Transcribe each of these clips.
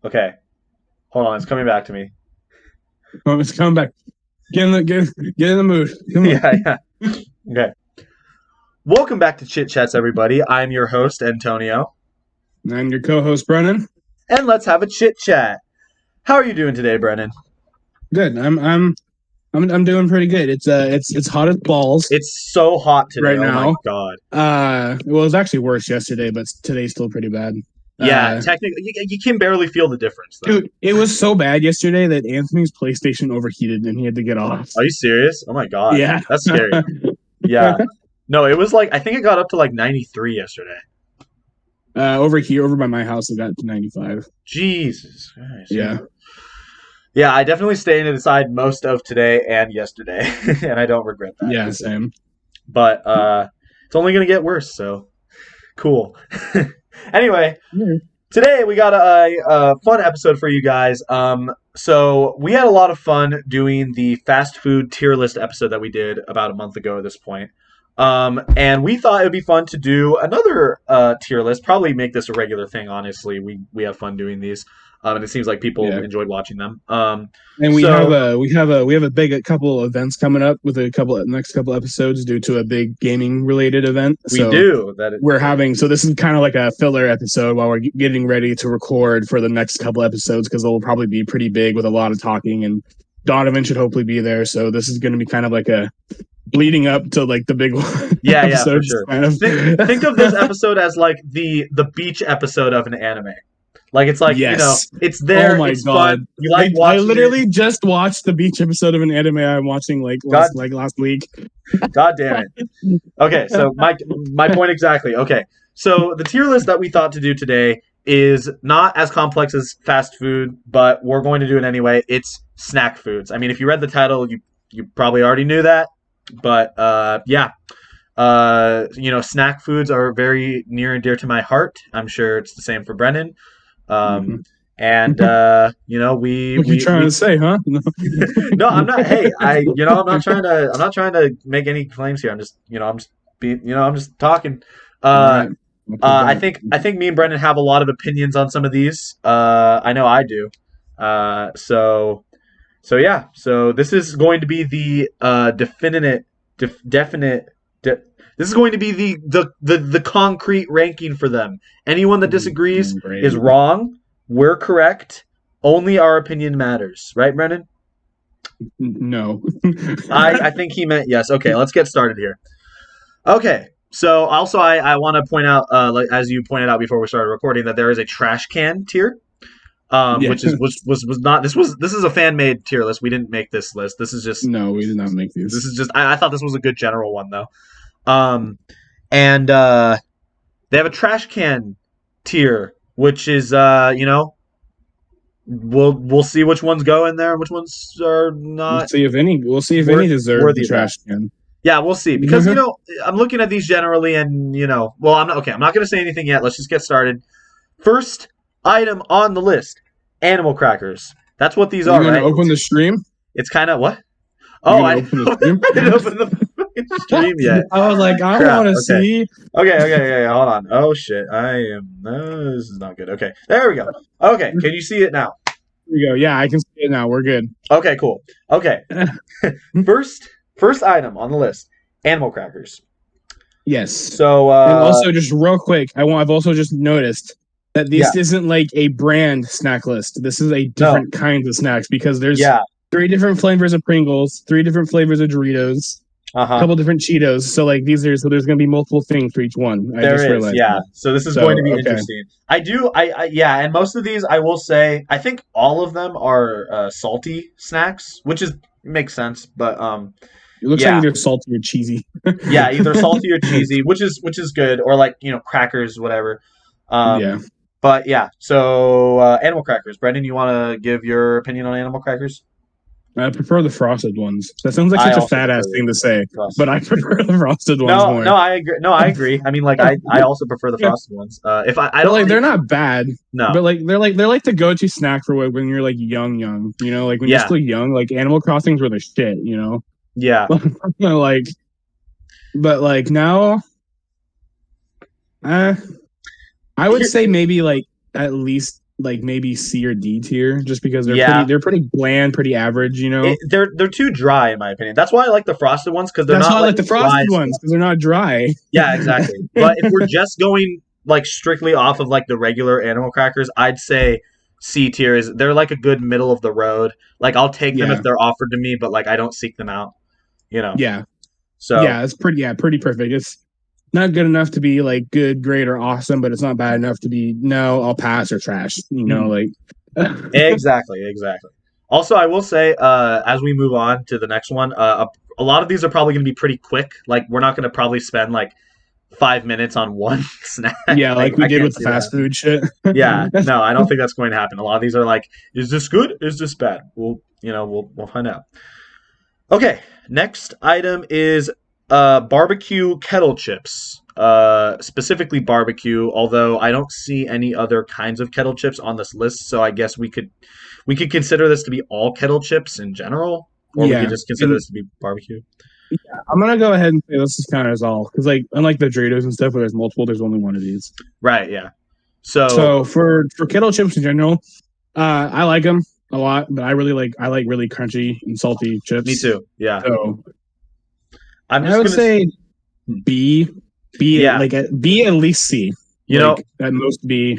Okay. Hold on. It's coming back to me. Oh, it's coming back. Get in the mood. Come on. Yeah, yeah. Okay. Welcome back to Chit Chats, everybody. I'm your host, Antonio. I'm your co-host Brennan. And let's have a chit chat. How are you doing today, Brennen? Good. I'm doing pretty good. It's hot as balls It's so hot today. right Oh my now. god. Well, it was actually worse yesterday, but today's still pretty bad. Yeah, technically, you can barely feel the difference, though. Dude, it was so bad yesterday that Anthony's PlayStation overheated and he had to get off. Are you serious? Oh my god. Yeah. That's scary. Yeah. No, it was like, I think it got up to like 93 yesterday. Over by my house, it got to 95. Jesus Christ. Yeah. Yeah, I definitely stayed inside most of today and yesterday, and I don't regret that. Yeah, same. But it's only going to get worse, so cool. Anyway, today we got a fun episode for you guys. So we had a lot of fun doing the fast food tier list episode that we did about a month ago at this point. And we thought it would be fun to do another tier list. Probably make this a regular thing. Honestly, we have fun doing these, and it seems like people enjoyed watching them. And we have a big couple events coming up with next couple episodes due to a big gaming related event. We do that. So this is kind of like a filler episode while we're getting ready to record for the next couple episodes because they'll probably be pretty big with a lot of talking, and Donovan should hopefully be there. So this is going to be kind of like a leading up to like the big one. Yeah, for sure. Kind of. Think of this episode as like the beach episode of an anime. Like it's like, you know, it's there. Oh my it's god! Fun. You like I literally just watched the beach episode of an anime I'm watching last week. God damn it! Okay, so my point exactly. Okay, so the tier list that we thought to do today is not as complex as fast food, but we're going to do it anyway. It's snack foods. I mean, if you read the title, you probably already knew that, but snack foods are very near and dear to my heart. I'm sure it's the same for Brennen. And what you trying to say, huh? No, I'm not. Hey, I'm not trying to make any claims here. I'm just talking. I think me and Brendan have a lot of opinions on some of these. I know I do. So this is going to be the definite. This is going to be the concrete ranking for them. Anyone that disagrees is wrong. We're correct. Only our opinion matters. Right, Brennan? No. I think he meant yes. Okay, let's get started here. Okay, so also I want to point out, as you pointed out before we started recording, that there is a trash can tier. Which was not this is a fan made tier list. We didn't make this list. This is just no, we did not make these. This is just I thought this was a good general one though. And they have a trash can tier, which is we'll see which ones go in there and which ones are not. We'll see if any deserve the trash can. Yeah, we'll see because I'm looking at these generally, and I'm not going to say anything yet. Let's just get started. First item on the list: animal crackers. That's what these are. Right? Open the stream. It's kind of what? Oh, I didn't open the stream yet. I was like, I want to see. Okay, hold on. Oh shit, this is not good. Okay, there we go. Okay, can you see it now? Here we go. Yeah, I can see it now. We're good. Okay, cool. Okay, first item on the list: animal crackers. Yes. So, and also just real quick, I've also just noticed that this isn't like a brand snack list. This is a different kinds of snacks because there's 3 different flavors of Pringles, 3 different flavors of Doritos, a couple different Cheetos. So like there's going to be multiple things for each one. So this is going to be interesting. And most of these I will say I think all of them are salty snacks, which makes sense, but it looks like either salty or cheesy. Yeah, either salty or cheesy, which is good, or like crackers, whatever. But yeah, so animal crackers. Brendan, you want to give your opinion on animal crackers? I prefer the frosted ones. That sounds like such a fat ass thing to say, but I prefer the frosted ones more. No, I agree. No, I agree. I mean, like I also prefer the frosted ones. If I don't they're not bad. No, but like they're like the go-to snack for when you're like young. Like when you're still young. Like Animal Crossings were the shit. Yeah. But now, I would say maybe like at least like maybe C or D tier, just because they're pretty bland, pretty average. You know, they're too dry in my opinion. That's why I like the frosted ones because they're that's not why I like like the frosted ones because they're not dry. Yeah, exactly. But if we're just going like strictly off of like the regular animal crackers, I'd say C tier is they're like a good middle of the road. Like I'll take them if they're offered to me, but like I don't seek them out. You know. Yeah. So yeah, it's pretty perfect. It's not good enough to be like good, great, or awesome, but it's not bad enough to be no, I'll pass or trash. You know, like exactly. Also, I will say, as we move on to the next one, a lot of these are probably going to be pretty quick. Like we're not going to probably spend like 5 minutes on one snack. Yeah, like we did with the fast food shit. Yeah, no, I don't think that's going to happen. A lot of these are like, is this good? Is this bad? We'll find out. Okay, next item is barbecue kettle chips. Specifically barbecue, although I don't see any other kinds of kettle chips on this list, so I guess we could consider this to be all kettle chips in general, or we could just consider this to be barbecue. Yeah, I'm gonna go ahead and say this is kind of as all because like unlike the Doritos and stuff where there's multiple, there's only one of these. Right. Yeah. So for kettle chips in general, I like them a lot, but I like really crunchy and salty chips. Me too. Yeah. So I would say B. Like B at least C. You know, at most B.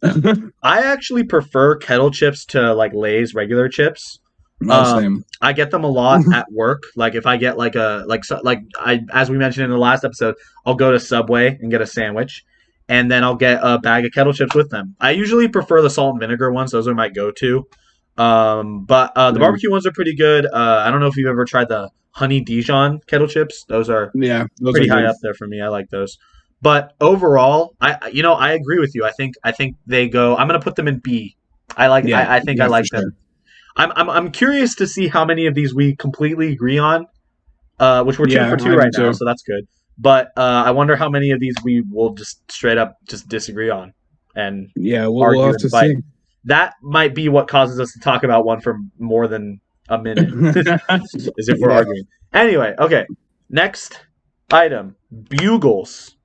I actually prefer kettle chips to like Lay's regular chips. I get them a lot at work. Like if I get as we mentioned in the last episode, I'll go to Subway and get a sandwich, and then I'll get a bag of kettle chips with them. I usually prefer the salt and vinegar ones; those are my go-to. But the barbecue ones are pretty good. I don't know if you've ever tried the honey Dijon kettle chips. Those are pretty high up there for me. I like those. But overall, I agree with you. I think they go. I'm gonna put them in B. I like them. I'm curious to see how many of these we completely agree on, which we're 2 for 2 right now, so that's good. But I wonder how many of these we will just straight up just disagree on, and we'll have to see. That might be what causes us to talk about one for more than a minute, is if we're arguing. Anyway, okay. Next item, Bugles.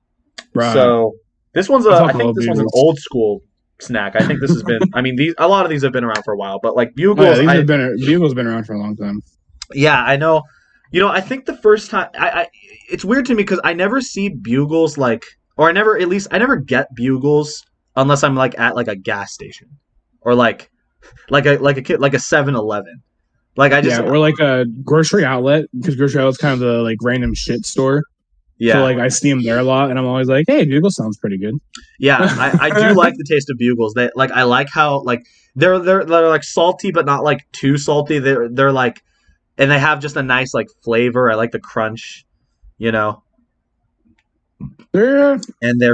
Right. So this one's I think this one's an old school snack. I think this has been. I mean, a lot of these have been around for a while, but like Bugles, Bugles been around for a long time. Yeah, I know. I think the first time it's weird to me because I never see Bugles or I never get Bugles unless I'm like at like a gas station or like a 7-Eleven. Like I just or like a grocery outlet because grocery outlet's kind of the like random shit store. Yeah. So like I see them there a lot, and I'm always like, "Hey, Bugles sounds pretty good." Yeah, I do like the taste of Bugles. They like I like how like they're like salty but not like too salty. They're like, and they have just a nice like flavor. I like the crunch, They're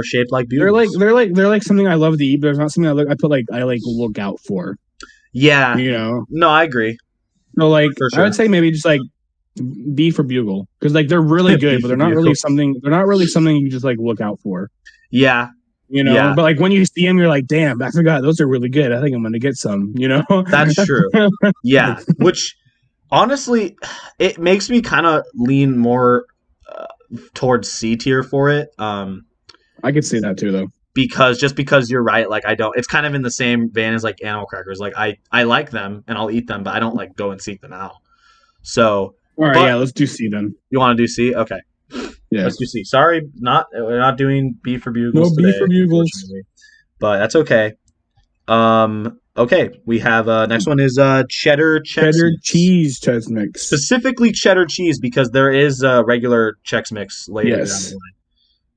shaped like Bugles. They're like something I love to eat, but there's not something I look out for. Yeah, No, I agree. So like sure. I would say maybe just like B for Bugle because like they're really good, but they're not really something. They're not really something you just like look out for. Yeah, But like when you see them, you're like, "Damn, I forgot those are really good. I think I'm gonna get some." That's true. Yeah, which honestly, it makes me kind of lean more towards C tier for it. I could see that too, though. Because you're right, like I don't. It's kind of in the same vein as like animal crackers. Like I like them and I'll eat them, but I don't like go and seek them out. So. All right, let's do C then. You want to do C? Okay. Yeah. Let's do C. Sorry, we're not doing B for Bugles today. No B for Bugles. But that's okay. Okay, we have next one is cheddar cheese Chex mix. Specifically cheddar cheese because there is a regular Chex mix later down the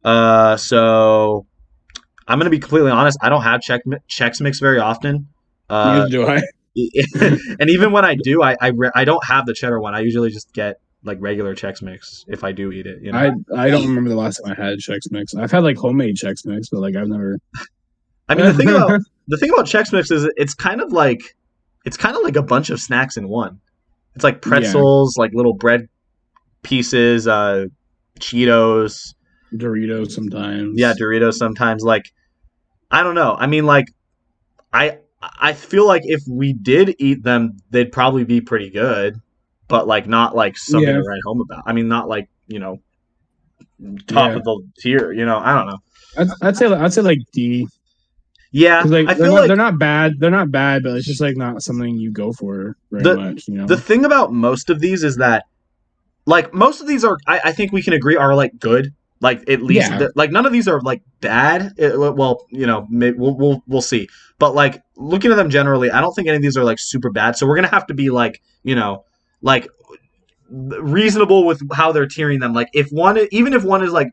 line. So I'm going to be completely honest, I don't have Chex mix very often. Neither do I. And even when I do, I don't have the cheddar one. I usually just get like regular Chex Mix if I do eat it. I don't remember the last time I had Chex Mix. I've had like homemade Chex Mix, but like I've never. I mean, the thing about Chex Mix is it's kind of like a bunch of snacks in one. It's like pretzels, like little bread pieces, Cheetos, Doritos sometimes. Yeah, Doritos sometimes. Like I don't know. I mean, like I feel like if we did eat them, they'd probably be pretty good, but like not like something to write home about. I mean, not like top of the tier. I don't know. I'd say like D. Yeah, like, I feel like they're not bad. They're not bad, but it's just like not something you go for very much. You know, the thing about most of these is that like most of these are I think we can agree are like good. Like at least like none of these are like bad. Well, you know, maybe we'll see. But like looking at them generally, I don't think any of these are like super bad. So we're gonna have to be like, you know, like reasonable with how they're tiering them. Like if one, even if one is like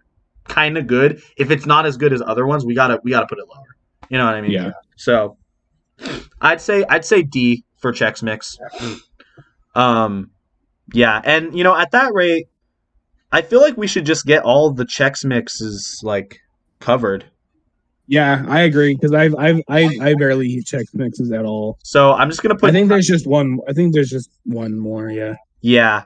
kind of good, if it's not as good as other ones, we gotta put it lower. You know what I mean? Yeah. So I'd say D for Chex Mix. Yeah, and you know at that rate, I feel like we should just get all the Chex Mixes like covered. Yeah, I agree because I barely eat Chex Mixes at all. So I'm just gonna put. I think there's just one. I think there's just one more. Yeah. Yeah.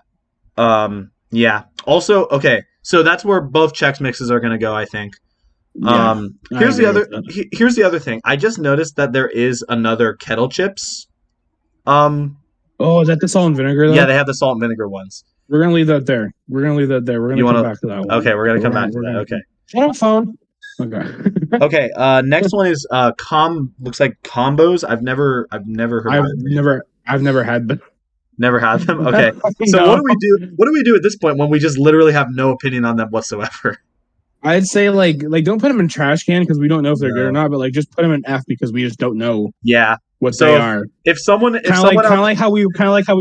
Yeah. Also, okay. So that's where both Chex Mixes are gonna go. I think. Yeah, here's the other. Here's the other thing. I just noticed that there is another Kettle Chips. Oh, is that the salt and vinegar? Though? Yeah, they have the salt and vinegar ones. We're gonna leave that there. We're gonna come back to that one. Okay, we're gonna come back to that. Okay. Shut up, phone. Okay. Okay. Next one is looks like combos. I've never heard. I've never had them. Never had them. Okay. So No. what do we do? What do we do at this point when we just literally have no opinion on them whatsoever? I'd say like don't put them in trash can because we don't know if they're good or not. But like just put them in F because we just don't know. Yeah. What they are. If someone kind of like how we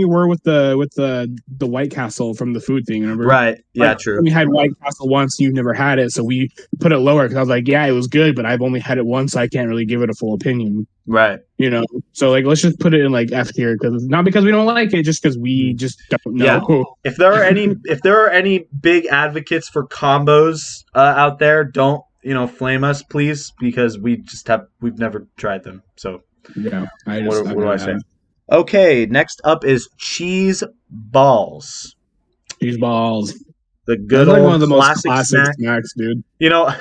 were with the White Castle from the food thing, remember? Right. Yeah. Like, true. We had White Castle once. You've never had it, so we put it lower because I was like, yeah, it was good, but I've only had it once, so I can't really give it a full opinion. Right. You know. So like, let's just put it in like F tier because not because we don't like it, just because we just don't know. Yeah. If there are any big advocates for combos out there, don't flame us, please, because we've never tried them. So. Yeah, what do I say? Okay, next up is cheese balls. Cheese balls. The good old one of the classic most classic snacks, dude. You know,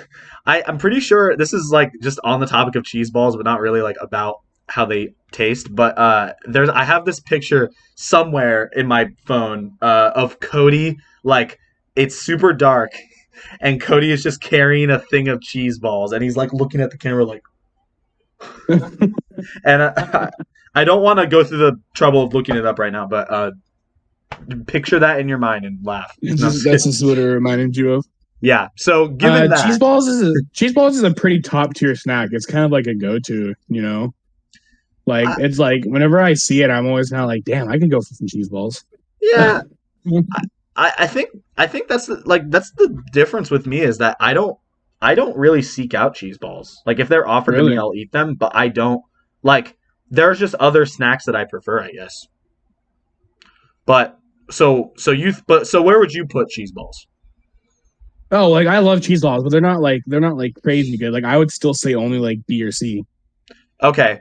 I'm pretty sure this is like just on the topic of cheese balls, but not really like about how they taste. But I have this picture somewhere in my phone of Cody, like it's super dark, and Cody is just carrying a thing of cheese balls, and he's like looking at the camera like. And I don't want to go through the trouble of looking it up right now, but picture that in your mind and laugh. That's just what it reminded you of. Yeah. So given that cheese balls is a pretty top tier snack. It's kind of like a go-to, you know. Like it's like whenever I see it, I'm always kind of like, damn, I could go for some cheese balls. Yeah. I think that's the difference with me is that I don't really seek out cheese balls. Like if they're offered to me, I'll eat them, but I don't like. There's just other snacks that I prefer, I guess. But so where would you put cheese balls? Oh, like I love cheese balls, but they're not like crazy good. Like I would still say only like B or C. Okay.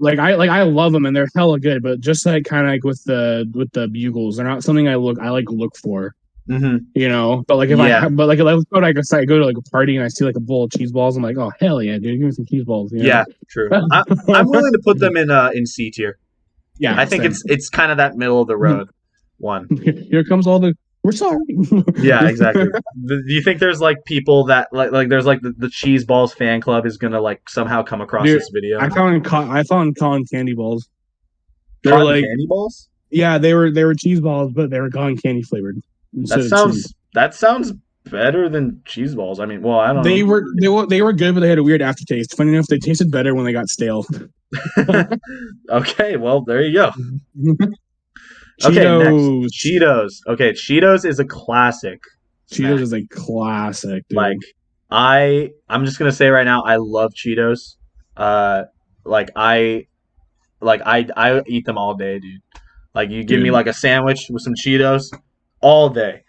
I love them and they're hella good, but just like kind of like with the Bugles, they're not something I look for. Mm-hmm. You know, but like if I go to like a party and I see like a bowl of cheese balls, I'm like, oh hell yeah, dude, give me some cheese balls. You know? Yeah, true. I'm willing to put them in C tier. Yeah, I think it's kind of that middle of the road one. Here comes all the we're sorry. Yeah, exactly. Do you think there's like people that like there's like the cheese balls fan club is gonna like somehow come across this video? I found cotton candy balls. They're like candy balls. Yeah, they were cheese balls, but they were cotton candy flavored. That sounds better than cheese balls. I mean, well, I don't know. They were good, but they had a weird aftertaste. Funny enough, they tasted better when they got stale. Okay, well, there you go. Cheetos. Okay, next. Cheetos. Okay, Cheetos is a classic. Snack. Is a classic, dude. Like I'm just gonna say right now, I love Cheetos. I eat them all day, dude. Like you give me like a sandwich with some Cheetos all day.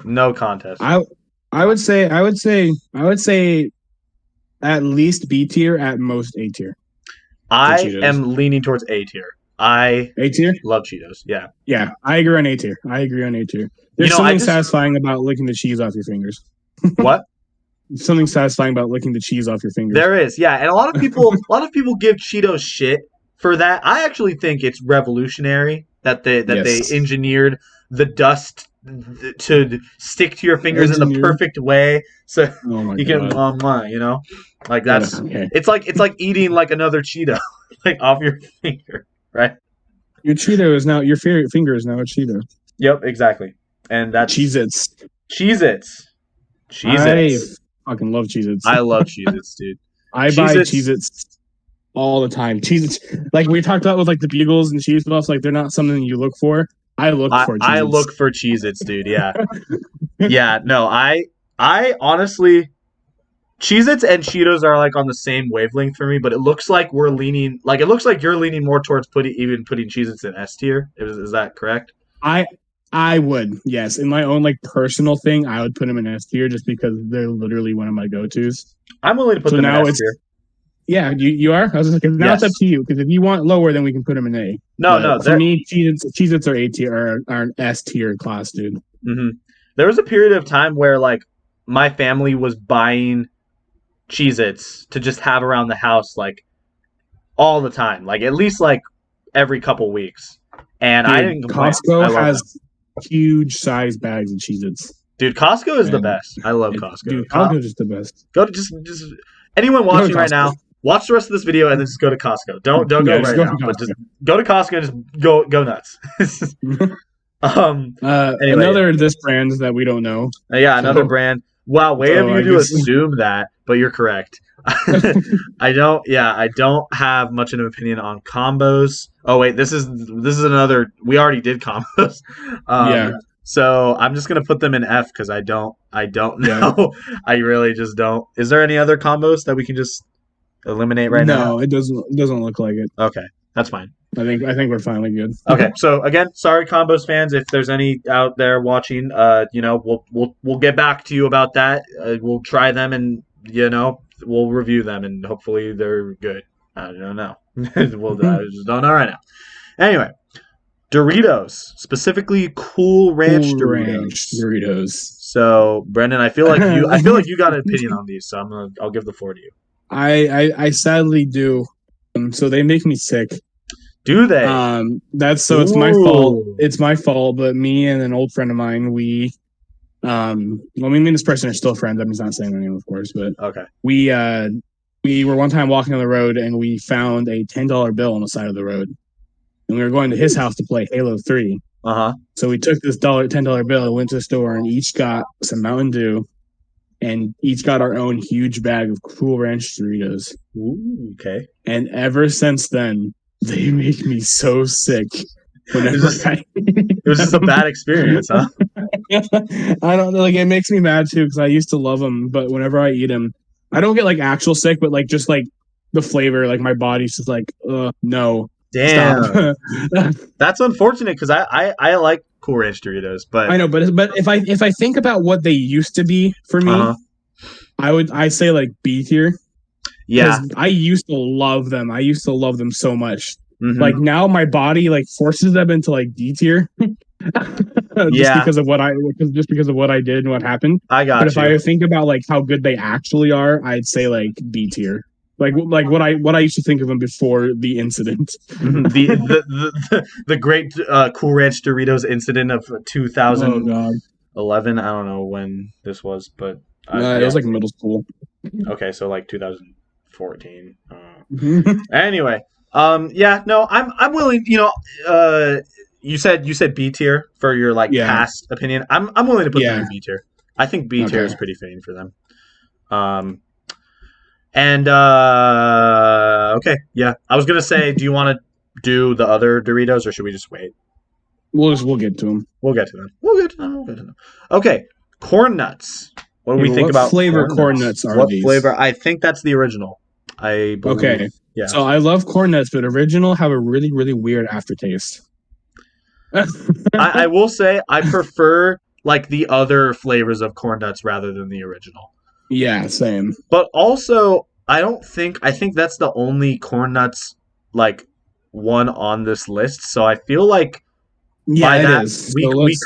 No contest. I would say at least B tier, at most A tier. I am leaning towards A tier. A tier? Love Cheetos. Yeah. Yeah, I agree on A tier. There's something satisfying about licking the cheese off your fingers. What? Something satisfying about licking the cheese off your fingers. There is, yeah. And a lot of people give Cheetos shit for that. I actually think it's revolutionary they engineered the dust to stick to your fingers in the perfect way, so you can like that's it's like eating like another Cheeto like off your finger, right? Your Cheeto is now your favorite finger is now a Cheeto. Yep, exactly, and that's Cheez-Its. I fucking love Cheez-Its. I love Cheez-Its, dude. I buy Cheez-Its all the time. Cheez-Its, like we talked about with like the Bugles and Cheez Puffs, like they're not something you look for. I look for Cheez-Its. I look for Cheez-Its, dude. Yeah, yeah. No, I honestly, Cheez-Its and Cheetos are like on the same wavelength for me, but it looks like you're leaning more towards putting Cheez-Its in S tier. Is that correct? I would, yes. In my own like personal thing, I would put them in S tier just because they're literally one of my go-tos. I'm willing to put them in S tier. Yeah, you are? I was just like, now it's up to you, because if you want lower, then we can put them in A. No. For me, Cheez-Its are A tier, are an S tier class, dude. Mm-hmm. There was a period of time where like my family was buying Cheez-Its to just have around the house like all the time, like at least like every couple weeks. And dude, I didn't complain. Costco has huge size bags of Cheez-Its. Dude, Costco is the best. I love Costco. Dude, Costco is just the best. Go to just anyone watching right now, watch the rest of this video and then just go to Costco. Don't go right now, but just go to Costco and just go nuts. Anyway. Another this brand that we don't know. Another brand. Wow, way of you to assume that, but you're correct. I don't have much of an opinion on combos. Oh wait, this is another. We already did combos. So I'm just gonna put them in F because I don't know. Yeah. I really just don't. Is there any other combos that we can just eliminate right now? No, it doesn't look like it. Okay, that's fine. I think we're finally good. Okay, so again, sorry combos fans, if there's any out there watching, we'll get back to you about that. We'll try them and we'll review them and hopefully they're good. I don't know. I just don't know right now. Anyway, Doritos, specifically Cool Ranch Doritos. So, Brendan, I feel like you got an opinion on these, so I'll give the floor to you. I sadly do. So they make me sick. Do they? It's my fault. It's my fault. But me and an old friend of mine, me and this person are still friends. I'm just not saying their name, of course. But okay. We were one time walking on the road and we found a $10 bill on the side of the road, and we were going to his house to play Halo 3. So we took this $10 bill and went to the store and each got some Mountain Dew, and each got our own huge bag of Cool Ranch Doritos. Ooh, okay. And ever since then, they make me so sick. It was just a bad experience, huh? I don't know. Like, it makes me mad too because I used to love them, but whenever I eat them, I don't get like actual sick, but like just like the flavor, like my body's just like, no. Damn. That's unfortunate because I like Cool Ranch Doritos, but I know, but if I think about what they used to be for me, I say like B tier. Yeah, I used to love them. I used to love them so much. Mm-hmm. Like now, my body like forces them into like D tier. Because of what I did and what happened. But if I think about like how good they actually are, I'd say like B tier. Like what I used to think of them before the incident. the great Cool Ranch Doritos incident of 2011. I don't know when this was, but it was like middle school. Okay, so like 2014. Anyway, I'm willing. You said B tier for your past opinion. I'm willing to put them in B tier. I think B tier is pretty fitting for them. I was gonna say, do you want to do the other Doritos or should we just wait? We'll get to them. We'll get to them. Okay, corn nuts. What do we think about flavor corn nuts? What flavor? I think that's the original. I believe. Okay. Yeah. So I love corn nuts, but original have a really, really weird aftertaste. I will say I prefer like the other flavors of corn nuts rather than the original. Yeah, same. But also, I think that's the only corn nuts like one on this list. So I feel like it is.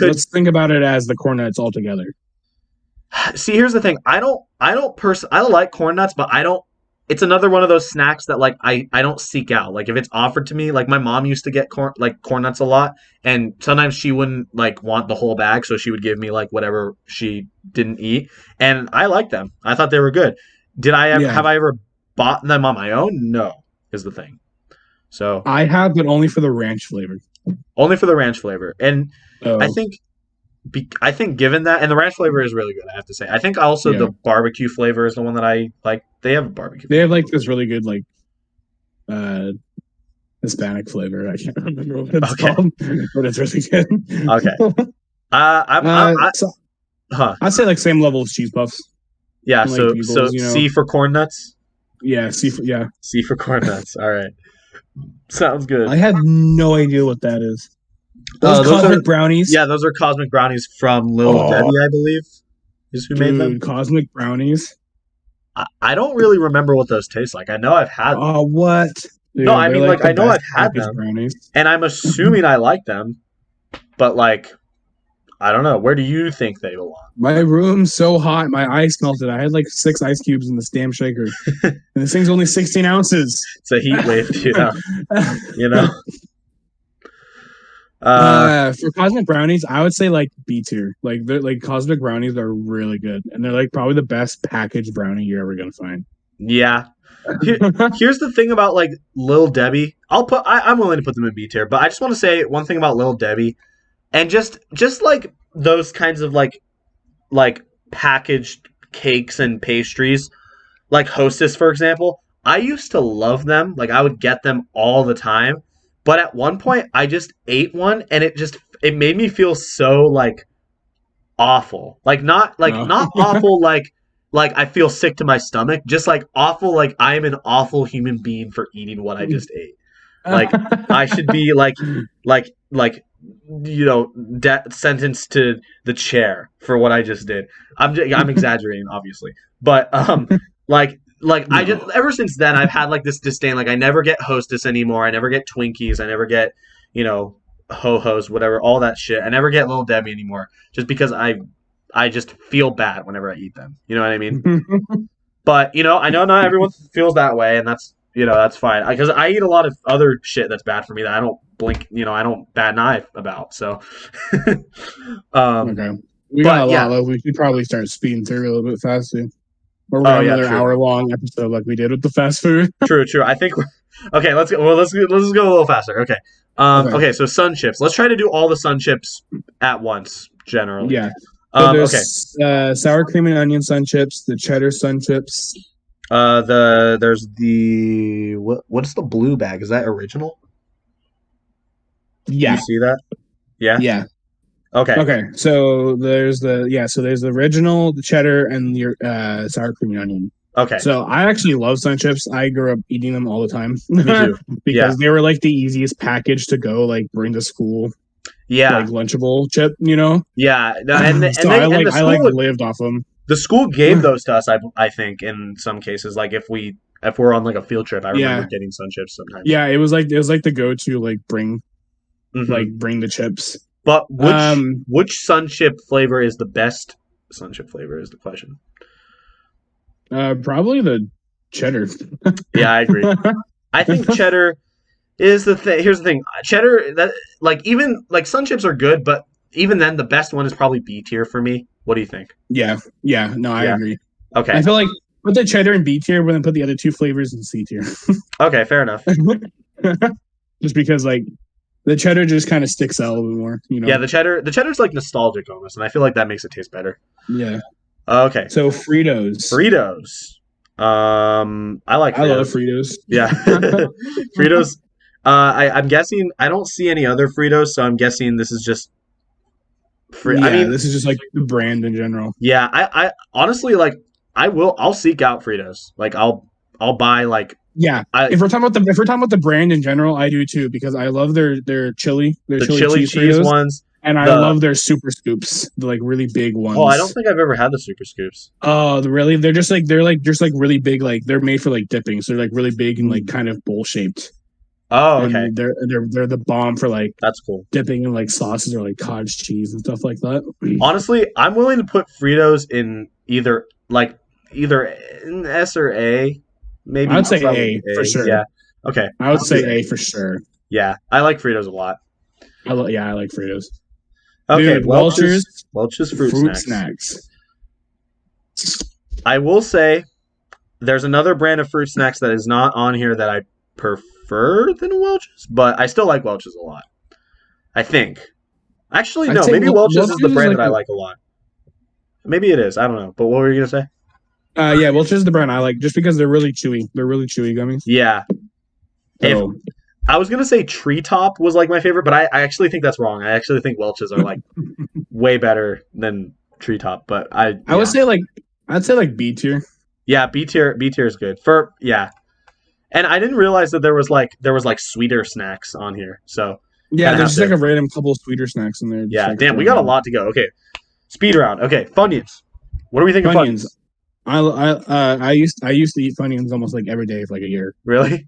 Let's think about it as the corn nuts altogether. See, here's the thing. I like corn nuts, but I don't it's another one of those snacks that like I don't seek out. Like if it's offered to me, like my mom used to get corn nuts a lot, and sometimes she wouldn't like want the whole bag, so she would give me like whatever she didn't eat, and I liked them. I thought they were good. Did I ever have I ever bought them on my own? No, is the thing. So I have, but only for the ranch flavor. Only for the ranch flavor, and I think given that, and the ranch flavor is really good, I have to say. I think also the barbecue flavor is the one that I like. They have a barbecue. They have like this really good like Hispanic flavor. I can't remember what it's called, but it's really good. Okay. I'd say like same level of cheese puffs. Yeah. And, like, Bugles, C for corn nuts. Yeah. C for corn nuts. All right. Sounds good. I had no idea what that is. Those cosmic brownies. Yeah, those are cosmic brownies from Lil Debbie, I believe. Is who made them? Cosmic brownies. I don't really remember what those taste like. I know I've had them. Oh, what? Dude, no, I mean, like I know I've had them, brownies. And I'm assuming I like them, but like, I don't know. Where do you think they belong? My room's so hot, my eyes melted. I had like 6 ice cubes in this damn shaker, and this thing's only 16 ounces. It's a heat wave, you know. For cosmic brownies, I would say like B tier. Like they're like cosmic brownies are really good, and they're like probably the best packaged brownie you're ever gonna find. Yeah. Here's the thing about like Lil Debbie. I'm willing to put them in B tier, but I just want to say one thing about Lil Debbie, and just like those kinds of like packaged cakes and pastries, like Hostess, for example. I used to love them. Like I would get them all the time. But at one point, I just ate one, and it made me feel so like awful, not awful, like I feel sick to my stomach, just like awful, like I am an awful human being for eating what I just ate. Like I should be sentenced to the chair for what I just did. I'm exaggerating, obviously, but I just ever since then I've had like this disdain. Like I never get Hostess anymore. I never get Twinkies. I never get Ho-Hos, whatever, all that shit. I never get Lil Debbie anymore, just because I just feel bad whenever I eat them. You know what I mean? But I know not everyone feels that way, and that's that's fine, because I eat a lot of other shit that's bad for me that I don't blink. I don't bat an eye about. So okay, we got a lot. Like, we should probably start speeding through a little bit faster. Or we're another hour-long episode like we did with the fast food. True. I think okay. Let's go. Well, let's go a little faster. Okay. Okay. So Sun Chips. Let's try to do all the Sun Chips at once. Generally. Yeah. So there's sour cream and onion Sun Chips. The cheddar Sun Chips. There's the what's the blue bag? Is that original? Yeah. You see that? Yeah. Yeah. Okay. So there's the original, the cheddar, and your sour cream and onion. Okay. So I actually love Sun Chips. I grew up eating them all the time. Me too. Because they were like the easiest package to go like bring to school. Yeah. Like Lunchable chip, Yeah. No, so I lived off them. The school gave those to us, I think, in some cases. Like if we're on like a field trip, I remember getting Sun Chips sometimes. Yeah, it was like the go-to bring the chips. But which Sun Chip flavor is the best Sun Chip flavor is the question. Probably the cheddar. Yeah, I agree. I think cheddar is the thing. Here's the thing. Cheddar, even Sun Chips are good, but even then the best one is probably B tier for me. What do you think? Yeah. No, I agree. Okay. I feel like put the cheddar in B tier, but then put the other two flavors in C tier. Okay, fair enough. Just because the cheddar just kind of sticks out a little bit more, Yeah, the cheddar's like nostalgic almost, and I feel like that makes it taste better. Yeah. Okay. So Fritos. I like Fritos. I love Fritos. Yeah. Fritos. I'm guessing I don't see any other Fritos, so I'm guessing this is just Yeah, I mean, this is just like the brand in general. Yeah, I honestly I'll seek out Fritos. Like I'll buy Yeah, if we're talking about the brand in general, I do too, because I love their chili, chili cheese ones, and I love their super scoops, the really big ones. Oh, I don't think I've ever had the super scoops. Oh, really? They're just really big, they're made for dipping, so they're really big and kind of bowl shaped. Oh, okay. And they're the bomb for that's cool. Dipping in sauces or cottage cheese and stuff like that. Honestly, I'm willing to put Fritos in either in S or A. maybe I would say probably A for sure. Yeah. Okay. I would say A for sure. Yeah, I like Fritos a lot. I like Fritos. Okay, Dude, Welch's fruit snacks. I will say there's another brand of fruit snacks that is not on here that I prefer than Welch's, but I still like Welch's a lot. I think. Actually, no. Maybe Welch's is the brand that I like a lot. Maybe it is. I don't know. But what were you gonna say? Yeah, Welch's is the brand I like just because they're really chewy. They're really chewy gummies. Yeah. So, I was gonna say Treetop was like my favorite, but I actually think that's wrong. I actually think Welch's are like way better than Treetop. But I would say I'd say like B tier. Yeah, B tier is good. And I didn't realize that there was like sweeter snacks on here. So yeah, there's just like a random couple of sweeter snacks in there. Yeah, like damn, we got a lot to go. Okay, speed round. Okay, Funyuns. What do we think of Funyuns? I used to eat Funyuns almost like every day for like a year. Really?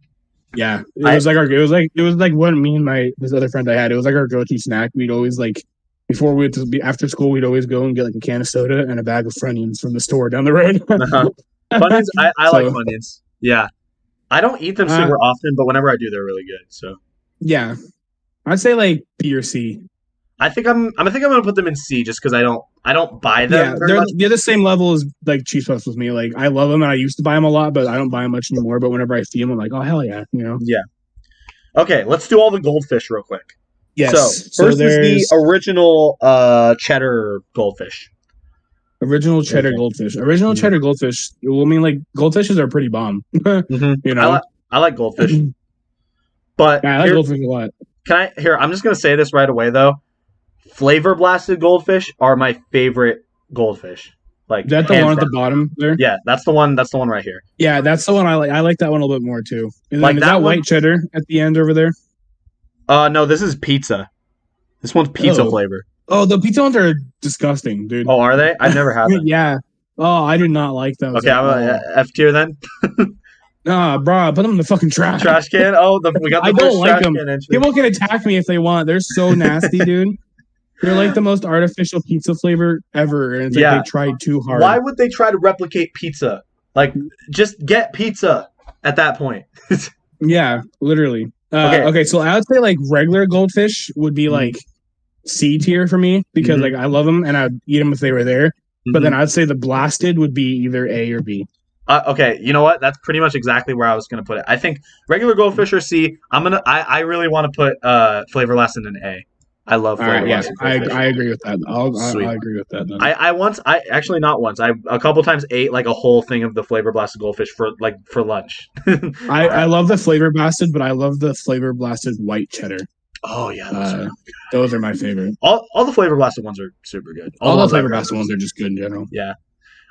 Yeah, it was like what me and this other friend I had. It was like our go-to snack. We'd always like before we would be after school. We'd always go and get like a can of soda and a bag of Funyuns from the store down the road. Funyuns, I like Funyuns. Yeah, I don't eat them super often, but whenever I do, they're really good. So yeah, I'd say like B or C. I think I'm gonna put them in C just because I don't buy them. Yeah, they're the same level as like Cheez Puffs with me. Like I love them and I used to buy them a lot, but I don't buy them much anymore. But whenever I see them, I'm like, oh hell yeah, you know. Yeah. Okay, let's do all the Goldfish real quick. Yes. So first is the original cheddar Goldfish. Original cheddar Goldfish. Original cheddar Goldfish. Well, I mean, like Goldfishes are pretty bomb. You know, I like Goldfish, but yeah, I like Goldfish a lot. I'm just gonna say this right away though. Flavor blasted Goldfish are my favorite Goldfish. Like, is that the one at the bottom there? Yeah, that's the one right here. Yeah, that's the one I like. I like that one a little bit more too. And like that white cheddar at the end over there. No, this is pizza. This one's pizza flavor. Oh, the pizza ones are disgusting, dude. Oh, are they? I've never had them. Yeah. Oh, I do not like those. Okay, I'm F tier then. Nah, bro, put them in the fucking trash. Trash can? Oh, we got the I don't like them. Entry. People can attack me if they want. They're so nasty, dude. They're like the most artificial pizza flavor ever, and it's like they tried too hard. Why would they try to replicate pizza? Like, just get pizza at that point. Yeah, literally. Okay, so I would say like regular Goldfish would be like C tier for me because like I love them and I'd eat them if they were there. But then I'd say the blasted would be either A or B. Okay, you know what? That's pretty much exactly where I was gonna put it. I think regular Goldfish or C. I really want to put flavor blasted in A. I love flavor blasted. I agree with that. I agree with that. Then. I actually not once. I a couple times ate like a whole thing of the flavor blasted Goldfish for lunch. I love the flavor blasted, but I love the flavor blasted white cheddar. Oh yeah, those are my favorite. All the flavor blasted ones are super good. All the flavor blasted ones are just good in general. Yeah.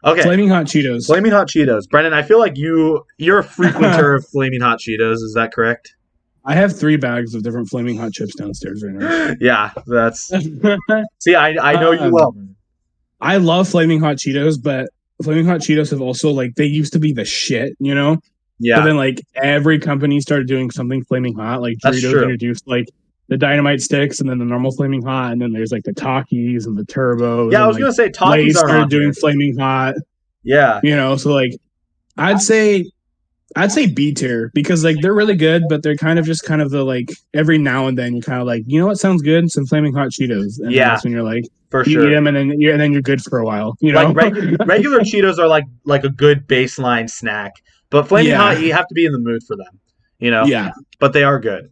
Okay. Flaming Hot Cheetos. Flaming Hot Cheetos. Brennen, I feel like you're a frequenter of Flaming Hot Cheetos. Is that correct? I have 3 bags of different Flaming Hot chips downstairs right now. Yeah, that's. See, I know you well. I love Flaming Hot Cheetos, but Flaming Hot Cheetos have also like they used to be the shit, you know. Yeah. But then like every company started doing something flaming hot. Like Doritos introduced like the dynamite sticks and then the normal flaming hot, and then there's like the Takis and the turbos. Yeah, I was gonna say Takis started doing flaming hot. Yeah. You know, so like I'd say B tier because like they're really good, but they're kind of the like every now and then you kind of like, you know what sounds good? Some Flaming Hot Cheetos. And that's when you're like, for you sure. eat them and then you're good for a while. You know, like regular Cheetos are like a good baseline snack, but Flaming Hot you have to be in the mood for them. You know. Yeah. But they are good.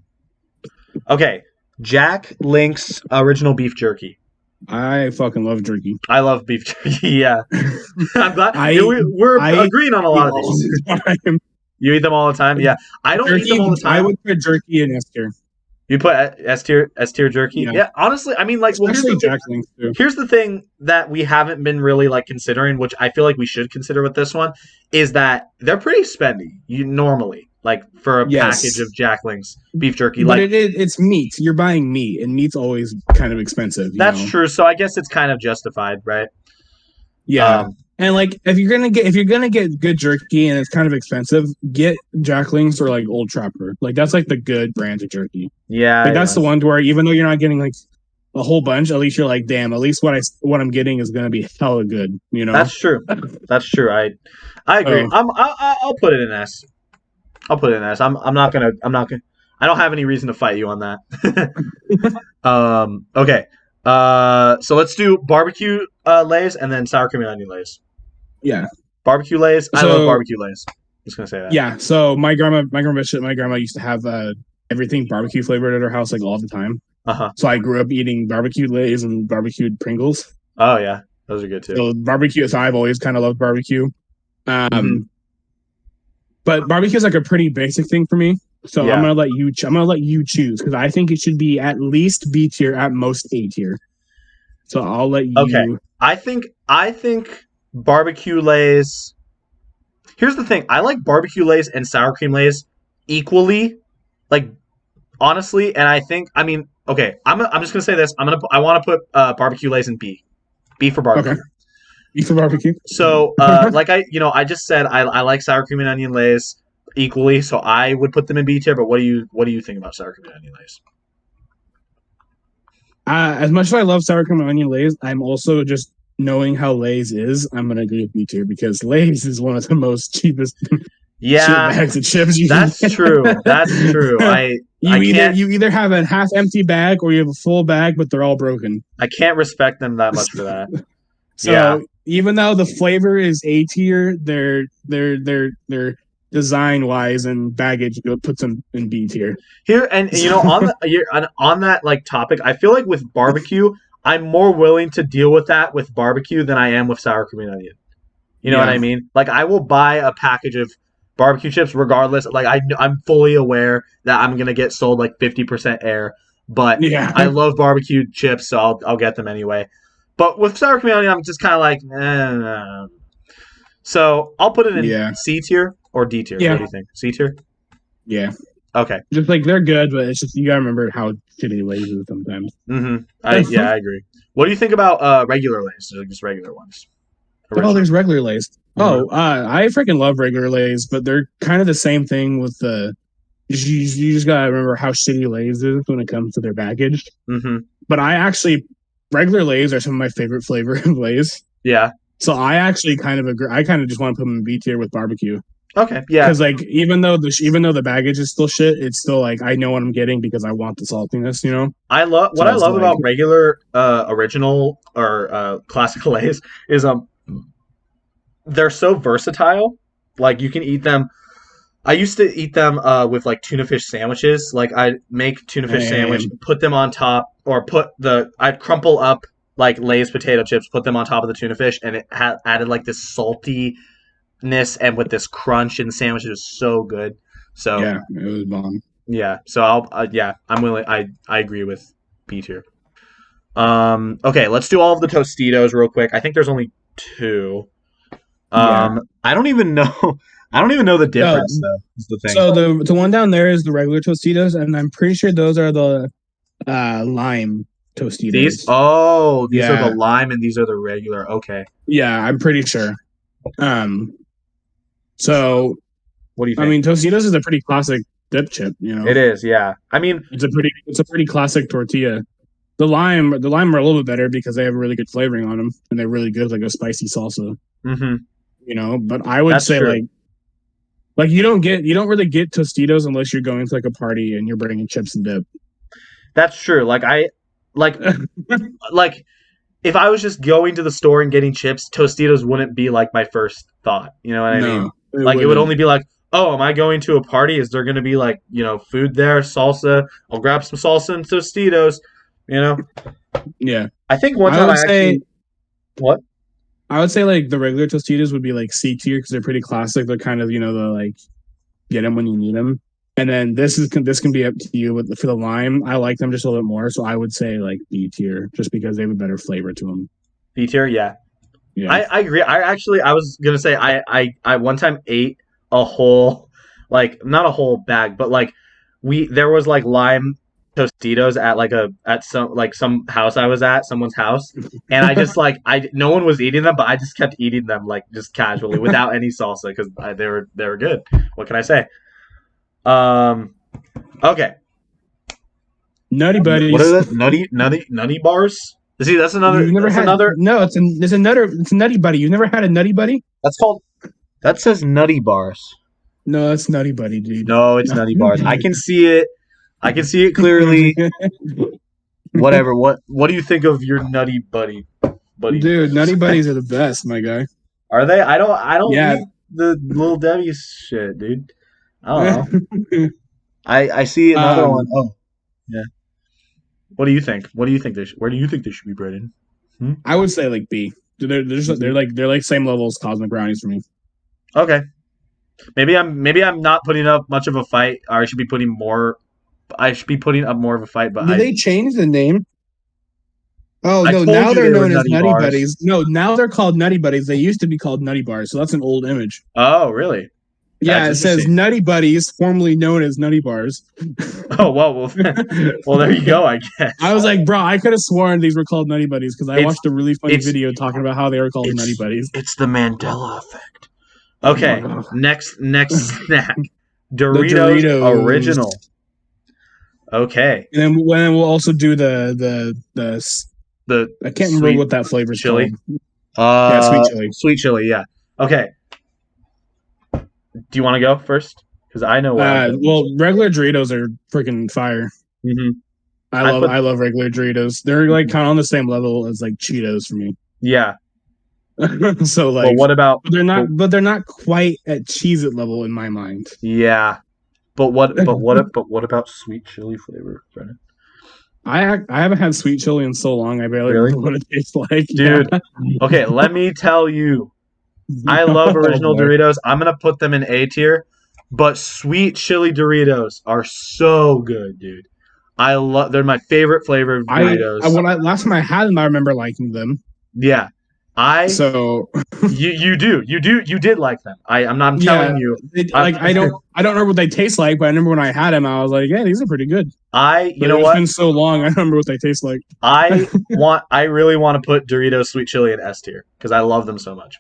Okay, Jack Link's original beef jerky. I fucking love jerky. I love beef jerky. Yeah, I'm glad we're agreeing on a lot of these. You eat them all the time? Yeah. I don't eat them all the time. I would put jerky in S tier. You put S tier jerky? Yeah. Honestly, I mean, like, here's the thing that we haven't been really, like, considering, which I feel like we should consider with this one, is that they're pretty spendy, normally, like, for a package of Jack Link's beef jerky. But it's meat. You're buying meat, and meat's always kind of expensive. That's true. So I guess it's kind of justified, right? Yeah. And like if you're gonna get good jerky and it's kind of expensive, get Jack Link's or like Old Trapper. Like that's like the good brand of jerky. Yeah, like that's the one where even though you're not getting like a whole bunch, at least you're like, damn, at least what I'm getting is gonna be hella good. You know, that's true. That's true. I agree. I'll put it in S. I'll put it in there. So I'm not gonna. I don't have any reason to fight you on that. Okay. So let's do barbecue Lay's and then sour cream and onion Lay's. Yeah. Barbecue Lay's. I love barbecue Lay's. Just gonna say that. Yeah. So my grandma used to have everything barbecue flavored at her house like all the time. So I grew up eating barbecue Lay's and barbecued Pringles. Oh yeah, those are good too. So barbecue. So I've always kind of loved barbecue. But barbecue is like a pretty basic thing for me. So I'm gonna let you. I'm gonna let you choose because I think it should be at least B tier, at most A tier. So I'll let you. Okay. I think barbecue Lay's. Here's the thing. I like barbecue Lay's and sour cream Lay's equally, like honestly. And I think. I mean, okay. I'm just gonna say this. I want to put barbecue Lay's in B. B for barbecue. Okay. B for barbecue. So like I just said I like sour cream and onion Lay's equally, so I would put them in B tier. But what do you think about sour cream and onion Lay's? As much as I love sour cream and onion Lay's, I'm also just knowing how Lay's is. I'm gonna agree with B tier because Lay's is one of the most cheapest bags of chips. That's true. That's true. You either have a half empty bag or you have a full bag, but they're all broken. I can't respect them that much for that. So even though the flavor is A tier, their design wise and baggage puts them in B tier. Here and on that like topic, I feel like with barbecue, I'm more willing to deal with that with barbecue than I am with sour cream and onion. You know what I mean? Like I will buy a package of barbecue chips regardless. Like I'm fully aware that I'm gonna get sold like 50% air, but I love barbecue chips, so I'll get them anyway. But with sour cream and onion, I'm just kind of like, So I'll put it in C tier or D tier. Yeah. What do you think? C tier? Yeah. Okay. Just like they're good, but it's just you gotta remember how shitty Lay's is sometimes. I agree. What do you think about regular Lay's? Just regular ones. Oh, there's regular Lay's. I freaking love regular Lay's, but they're kind of the same thing with the. You just gotta remember how shitty Lay's is when it comes to their baggage. But regular Lay's are some of my favorite flavor of Lay's. Yeah. So I actually kind of agree. I kind of just want to put them in B tier with barbecue. Okay. Yeah. Because like even though the baggage is still shit, it's still like I know what I'm getting because I want the saltiness. You know. I love about regular original or classical Lay's is they're so versatile. Like you can eat them. I used to eat them with like tuna fish sandwiches. Like I'd make tuna fish sandwich, put them on top, or I'd crumple up like Lay's potato chips, put them on top of the tuna fish, and it added like this saltiness and with this crunch in the sandwich. It was so good. So yeah, it was bomb. Yeah, so I'm willing. I agree with B tier. Okay, let's do all of the Tostitos real quick. I think there's only 2. I don't even know. I don't even know the difference, though, is the thing. So the one down there is the regular Tostitos, and I'm pretty sure those are the lime Tostitos. These are the lime, and these are the regular. Okay. Yeah, I'm pretty sure. So what do you think? I mean, Tostitos is a pretty classic dip chip, you know. It is, yeah. I mean, it's a pretty classic tortilla. The lime are a little bit better because they have really good flavoring on them, and they're really good, like a spicy salsa. You know, but I would say true. Like you don't really get Tostitos unless you're going to like a party and you're bringing chips and dip. That's true. Like like if I was just going to the store and getting chips, Tostitos wouldn't be like my first thought. You know what I mean? It would only be like, oh, am I going to a party? Is there going to be like, food there, salsa? I'll grab some salsa and Tostitos. You know? Yeah. I think one time what? I would say like the regular Tostitos would be like C tier because they're pretty classic. They're kind of the like get them when you need them. And then this can be up to you. But for the lime, I like them just a little bit more. So I would say like B tier just because they have a better flavor to them. B tier, yeah. I agree. I was gonna say I one time ate a whole not a whole bag, but like there was like lime Tostitos at some house I was at, someone's house, and I just no one was eating them, but I just kept eating them like just casually without any salsa because they were good. What can I say? Okay. Nutty Buddies. What are the nutty bars? See, that's another. No, it's a Nutty Buddy. You've never had a Nutty Buddy? That says Nutty Bars. No, that's Nutty Buddy, dude. No, it's Nutty Bars. I can see it. I can see it clearly. Whatever. What do you think of your Nutty Buddy? Dude, Nutty Buddies are the best, my guy. Are they? I don't eat the Little Debbie shit, dude. I don't know. I see another one. Oh, yeah. What do you think? Where do you think they should be, Brennen? I would say like B. They're like same level as Cosmic Brownies for me. Okay. Maybe I'm not putting up much of a fight. Or I should be putting up more of a fight. But did they change the name? Oh no! Now they're known as Nutty Buddies. No, now they're called Nutty Buddies. They used to be called Nutty Bars, so that's an old image. Oh, really? Yeah, it says Nutty Buddies, formerly known as Nutty Bars. Oh well, there you go. I guess I was like, bro, I could have sworn these were called Nutty Buddies because I watched a really funny video talking about how they were called Nutty Buddies. It's the Mandela effect. Okay, next snack, Doritos Original. Okay, and then we'll also do the I can't remember what that flavor is chili. Yeah, sweet chili. Sweet chili, yeah. Okay. Do you want to go first? Because I know. Well, regular Doritos are freaking fire. Mm-hmm. I love regular Doritos. They're like kind of on the same level as like Cheetos for me. Yeah. So like, but what about? But they're not quite at Cheez-It level in my mind. Yeah. But what about sweet chili flavor, Brennan? I haven't had sweet chili in so long. I barely remember what it tastes like, dude. Yeah. Okay, let me tell you. I love original Doritos. I'm gonna put them in A tier, but sweet chili Doritos are so good, dude. They're my favorite flavor of Doritos. Last time I had them, I remember liking them. Yeah, you did like them. I'm telling you. I don't remember what they taste like, but I remember when I had them, I was like, yeah, these are pretty good. It's been so long, I don't remember what they taste like. I really want to put Doritos sweet chili in S tier because I love them so much.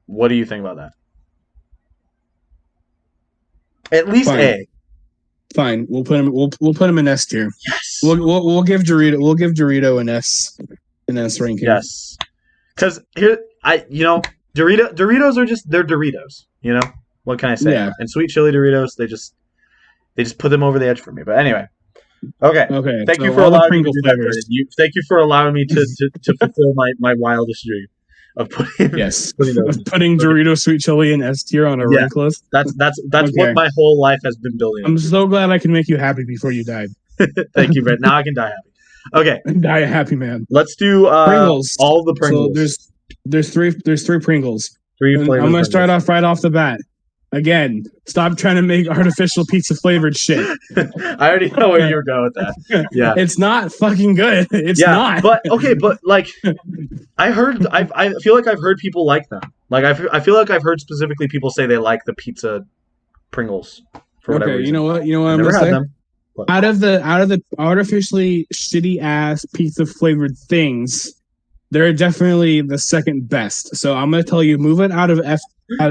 What do you think about that? At least Fine. A. Fine, we'll put him in S tier. Yes. We'll give Dorito an S ranking. Yes. Because Doritos are they're Doritos. You know what can I say? Yeah. And sweet chili Doritos, they just put them over the edge for me. But anyway, okay. Thank you for allowing me to do that. Thank you for allowing me to fulfill my wildest dream of putting Dorito sweet chili in S tier on a rank list. That's what my whole life has been building. I'm so glad I can make you happy before you died. Thank you, Brett. Now I can die happy. Okay, die a happy man. Let's do Pringles. All the Pringles. So there's three Pringles. Flavors. I'm gonna start off right off the bat. Again, stop trying to make artificial pizza flavored shit. I already know where you're going with that. Yeah, it's not fucking good. It's not. But like, I feel like I've heard people like them. Like I feel like I've heard specifically people say they like the pizza Pringles for whatever reason. You know what I'm gonna say? Them. Out of the artificially shitty ass pizza flavored things, they're definitely the second best. So I'm gonna tell you, move it out of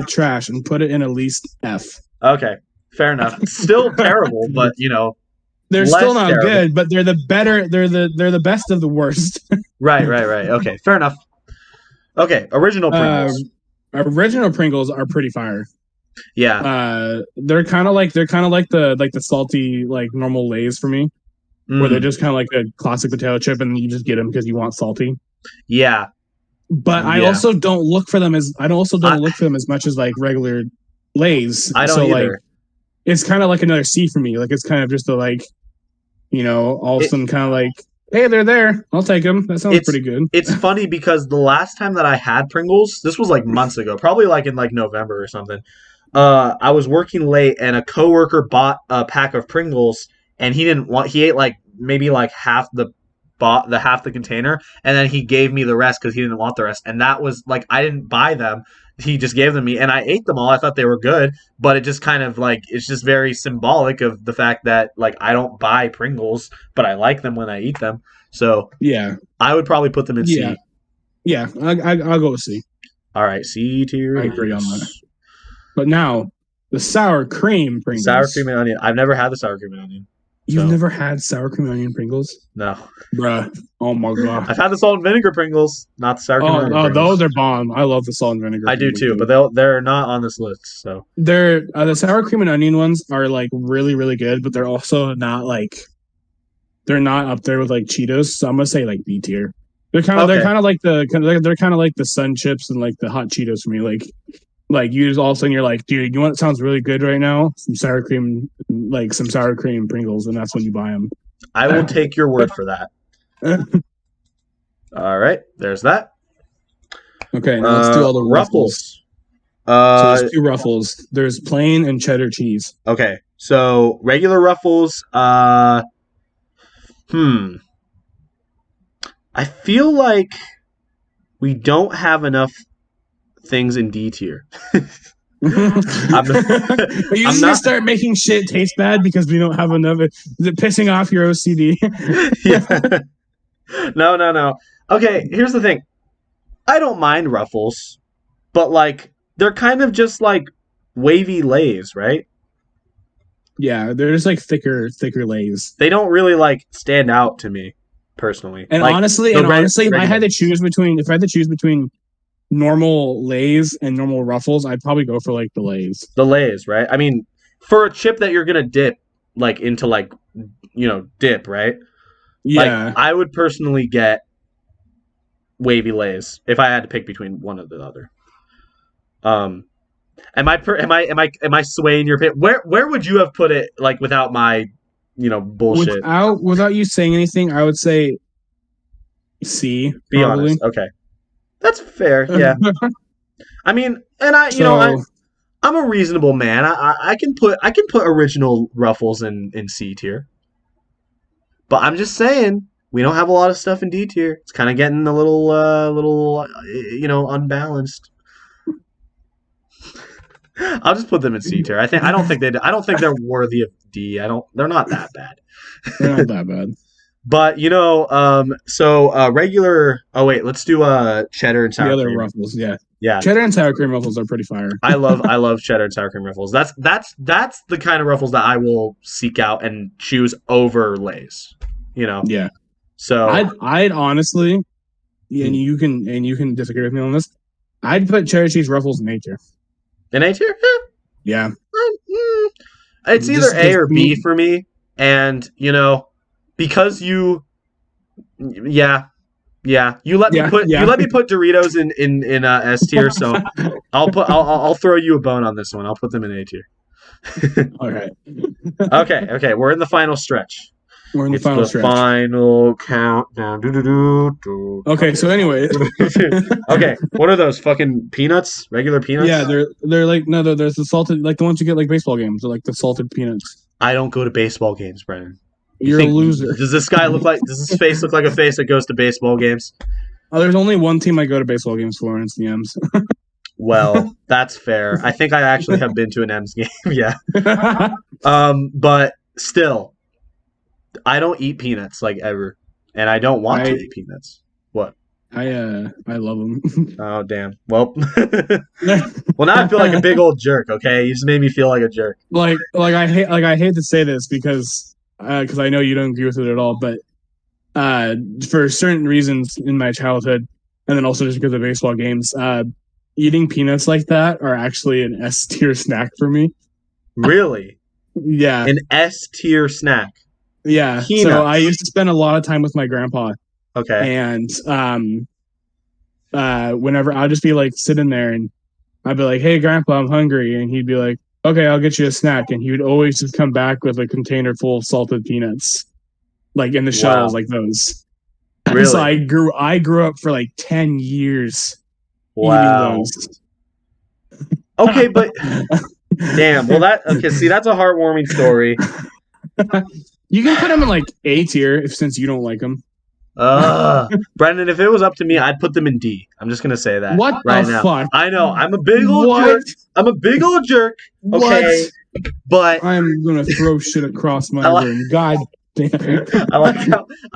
trash and put it in at least F. Okay, fair enough. Still terrible, but they're still not good. But they're the better. They're the best of the worst. Right. Okay, fair enough. Okay, original Pringles. Original Pringles are pretty fire. Yeah. They're kind of like the salty like normal Lay's for me, where they're just kind of like a classic potato chip, and you just get them because you want salty. Yeah. But I also don't look for them as much as like regular Lay's. I don't either. Like, it's kind of like another C for me. Like it's kind of just a like, all of a sudden kind of like, hey, they're there. I'll take them. That sounds pretty good. It's funny because the last time that I had Pringles, this was like months ago, probably like in like November or something. I was working late and a coworker bought a pack of Pringles and he ate like maybe like half the container and then he gave me the rest because he didn't want the rest. And that was like, I didn't buy them. He just gave them to me and I ate them all. I thought they were good, but it just kind of like, it's just very symbolic of the fact that like, I don't buy Pringles, but I like them when I eat them. So yeah, I would probably put them in C. Yeah. I'll go with C. All right. C tier. I agree on that. But now the sour cream Pringles. Sour cream and onion. I've never had the sour cream and onion. You've never had sour cream and onion Pringles? No. Bruh. Oh my god. I've had the salt and vinegar Pringles, not the sour cream and onion Pringles. Those are bomb. I love the salt and vinegar. I do too, but they're not on this list. So they're the sour cream and onion ones are like really, really good, but they're also not like they're not up there with like Cheetos. So I'm gonna say like B tier. They're kind of like the Sun chips and like the hot Cheetos for me. Like you just all of a sudden you're like, dude, you know what sounds really good right now? Some sour cream Pringles, and that's when you buy them. I will take your word for that. All right, there's that. Okay, now let's do all the Ruffles. So there's 2 Ruffles. There's plain and cheddar cheese. Okay, so regular Ruffles. I feel like we don't have enough things in D tier. Are you just gonna start making shit taste bad because we don't have enough? Is it pissing off your OCD? Yeah. No. Okay, here's the thing. I don't mind Ruffles, but like they're kind of just like wavy Lays, right? Yeah, they're just like thicker Lays. They don't really like stand out to me personally. And like, honestly, if I had to choose between normal Lays and normal Ruffles, I'd probably go for like the Lays. The Lays, right? I mean, for a chip that you're gonna dip like into like dip, right? Yeah. Like, I would personally get wavy Lays if I had to pick between one or the other. Am I swaying your pick? Where would you have put it like without my bullshit? Without you saying anything, I would say C. Be honest. Okay. That's fair, yeah. I mean, and I'm a reasonable man. I can put original Ruffles in C tier. But I'm just saying, we don't have a lot of stuff in D tier. It's kind of getting a little unbalanced. I'll just put them in C tier. I don't think they're worthy of D. They're not that bad. They're not that bad. But regular. Oh wait, let's do cheddar and sour cream. The other Ruffles, yeah. Cheddar and sour cream Ruffles are pretty fire. I love cheddar and sour cream Ruffles. That's the kind of Ruffles that I will seek out and choose over Lays. Yeah. So I'd honestly, and you can disagree with me on this. I'd put cheddar cheese Ruffles in A tier. In A tier? Yeah. It's either A or B for me, and because you let me put Doritos in S tier, so I'll throw you a bone on this one. I'll put them in A tier. All right. Okay, we're in the final stretch. Final countdown. Okay, so anyway. Okay, what are those fucking peanuts? Regular peanuts? Yeah, they're like there's the salted, like the ones you get like baseball games. They're like the salted peanuts. I don't go to baseball games, Brennen. You're a loser. Does this face look like a face that goes to baseball games? There's only one team I go to baseball games for, and it's the M's. Well, that's fair. I think I actually have been to an M's game. Yeah. But still, I don't eat peanuts like ever, and I don't want to eat peanuts. What? I love them. Oh damn. Well, now I feel like a big old jerk. Okay, you just made me feel like a jerk. Like I hate to say this because I know you don't agree with it at all, but for certain reasons in my childhood, and then also just because of baseball games, eating peanuts like that are actually an S tier snack for me. Really? Yeah. An S tier snack. Yeah. Peanuts. So I used to spend a lot of time with my grandpa. Okay. And whenever I'll just be like sitting there and I'd be like, "Hey grandpa, I'm hungry," and he'd be like, "Okay, I'll get you a snack," and he would always just come back with a container full of salted peanuts, like in the shells, like those. Really? So I grew up for like 10 years eating those. Okay, but damn. Well, see, that's a heartwarming story. You can put them in like A tier since you don't like them. Brendan, if it was up to me, I'd put them in D. I'm just gonna say that. What right the now? Fuck? I know I'm a big old jerk. I'm a big old jerk. Okay, but I'm gonna throw shit across my room. God damn. I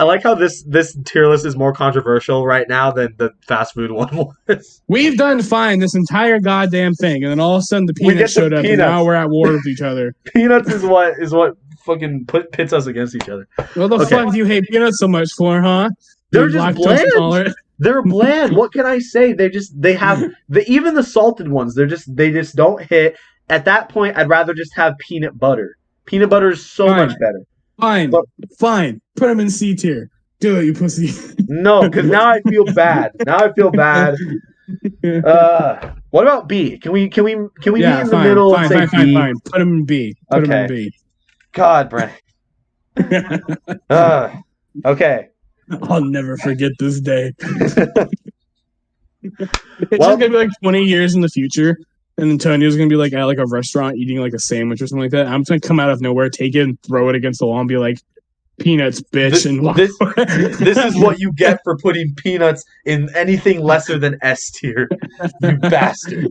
like how this tier list is more controversial right now than the fast food one was. We've done fine this entire goddamn thing, and then all of a sudden the peanuts showed up, and now we're at war with each other. Peanuts is what fucking pits us against each other. What the fuck do you hate peanuts so much for, huh? They're just bland. They're bland. What can I say? They have even the salted ones. They just don't hit. At that point, I'd rather just have peanut butter. Peanut butter is so much better. Fine. Put them in C tier. Do it, you pussy. No, because now I feel bad. What about B? Can we meet in the middle and say B? Fine. Put them in B. Put them in B. God, Brennen. Okay. I'll never forget this day. It's just gonna be like 20 years in the future, and Antonio's gonna be like at like a restaurant eating like a sandwich or something like that. I'm just gonna come out of nowhere, take it, and throw it against the wall, and be like, "Peanuts, bitch!" This is what you get for putting peanuts in anything lesser than S tier, you bastard.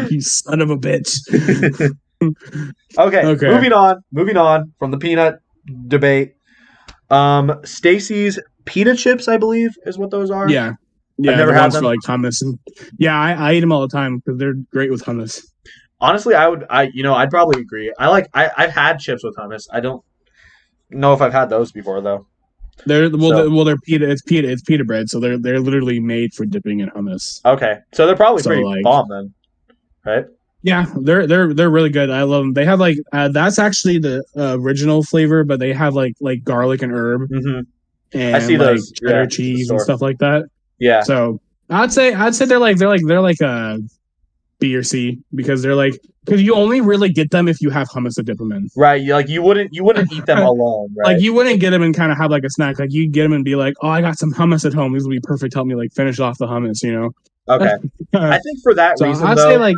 You son of a bitch. Okay. Moving on from the peanut debate. Stacy's pita chips, I believe, is what those are. Yeah. I've never had them. For like hummus, and I eat them all the time because they're great with hummus. Honestly, I'd probably agree. I've had chips with hummus. I don't know if I've had those before though. They're pita. It's pita bread, so they're literally made for dipping in hummus. Okay, so they're probably pretty bomb then, right? Yeah, they're really good. I love them. They have like that's actually the original flavor, but they have like garlic and herb, and I see those cheddar cheese and stuff like that. Yeah. So I'd say they're like a B or C because you only really get them if you have hummus to dip them in. Right. You wouldn't eat them alone. Right. Like you wouldn't get them and kind of have like a snack. Like you get them and be like, oh, I got some hummus at home. This would be perfect. Help me like finish off the hummus. Okay. I think for that reason, I'd say like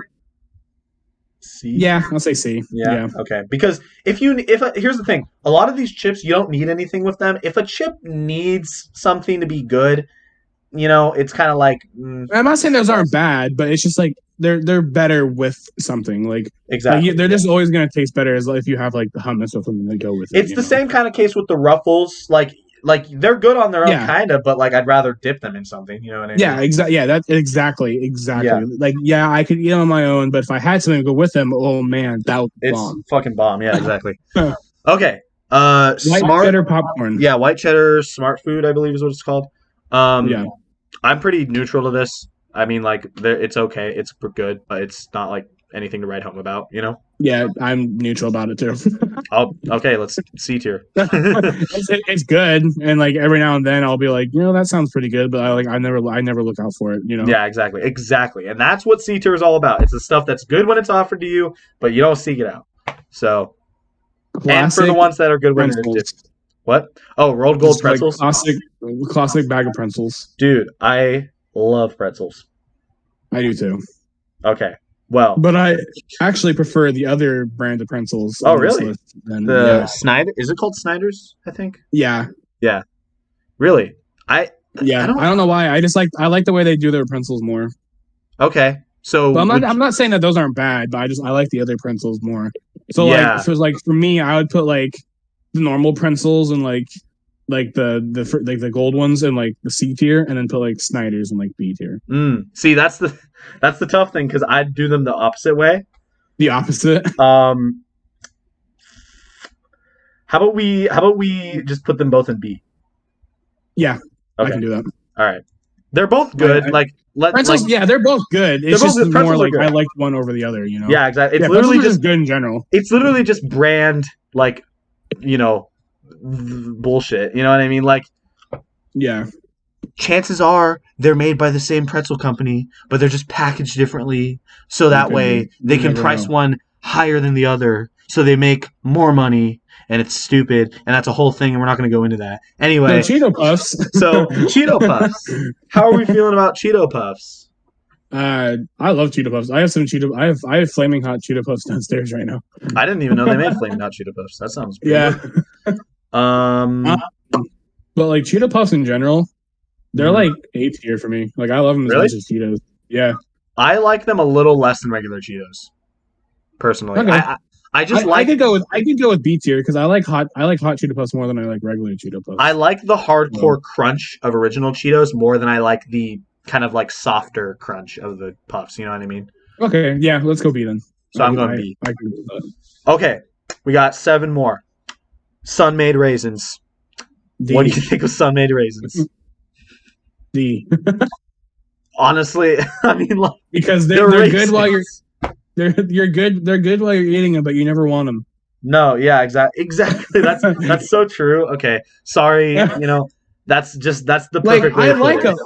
C. Yeah, I'll say C. Yeah. Okay. Because here's the thing, a lot of these chips you don't need anything with them. If a chip needs something to be good, it's kind of like. I'm not saying those aren't bad, but it's just like they're better with something. Like exactly, they're just always gonna taste better as if you have like the hummus or something to go with it. It's the same kind of case with the Ruffles. Like they're good on their own kind of, but like I'd rather dip them in something. You know what I mean? Yeah, exactly. Yeah, that's exactly. Yeah. Like I could eat them on my own, but if I had something to go with them, oh man, that would be bomb. It's fucking bomb. Yeah, exactly. Okay. White cheddar popcorn. Yeah, white cheddar SmartFood, I believe is what it's called. I'm pretty neutral to this. I mean, like, it's okay. It's good, but it's not, like, anything to write home about, Yeah, I'm neutral about it, too. Okay, let's C tier. It's good, and, like, every now and then I'll be like, that sounds pretty good, but I never look out for it, Yeah, exactly. And that's what C tier is all about. It's the stuff that's good when it's offered to you, but you don't seek it out. So, and for the ones that are good when it's what? Oh, RoldGold Pretzels? Like classic bag of pretzels. Dude, I love pretzels. I do too. Okay. Well. But I actually prefer the other brand of pretzels. Oh, really? Snyder? Is it called Snyder's, I think? Yeah. Yeah. Really? I don't know why. I like the way they do their pretzels more. Okay. So but I'm not saying that those aren't bad, but I like the other pretzels more. So like for me, I would put like the normal pretzels and like the gold ones and like the C tier, and then put like Snyder's and like B tier. See, that's the tough thing because I'd do them the opposite way. The opposite. How about we just put them both in B? Yeah, okay. I can do that. All right, they're both good. Pretzels, yeah, they're both good. It's just more like I liked one over the other. Yeah, exactly. It's literally just good in general. It's literally just brand bullshit. You know what I mean? Like, yeah. Chances are they're made by the same pretzel company, but they're just packaged differently, so that way they can price one higher than the other, so they make more money. And it's stupid, and that's a whole thing, and we're not going to go into that. Anyway, Cheeto Puffs. So Cheeto Puffs. How are we feeling about Cheeto Puffs? I love Cheeto Puffs. I have some Cheeto. I have flaming hot Cheeto Puffs downstairs right now. I didn't even know they made flaming hot Cheeto Puffs. That sounds good. Yeah. But like Cheeto Puffs in general, they're like A tier for me. Like I love them as much as Cheetos. Yeah. I like them a little less than regular Cheetos. Personally, okay. I could go with B tier because I like hot Cheeto Puffs more than I like regular Cheeto Puffs. I like the hardcore crunch of original Cheetos more than I like the kind of like softer crunch of the Puffs. You know what I mean? Okay, yeah, let's go B then. So I'm going B. I can do that. Okay, we got 7 more. Sun-Maid Raisins. D. What do you think of Sun-Maid Raisins? D. Honestly, I mean, like, because they're good while you're good. They're good while you're eating them, but you never want them. No, yeah, exactly. That's so true. Okay, sorry. That's the perfect way.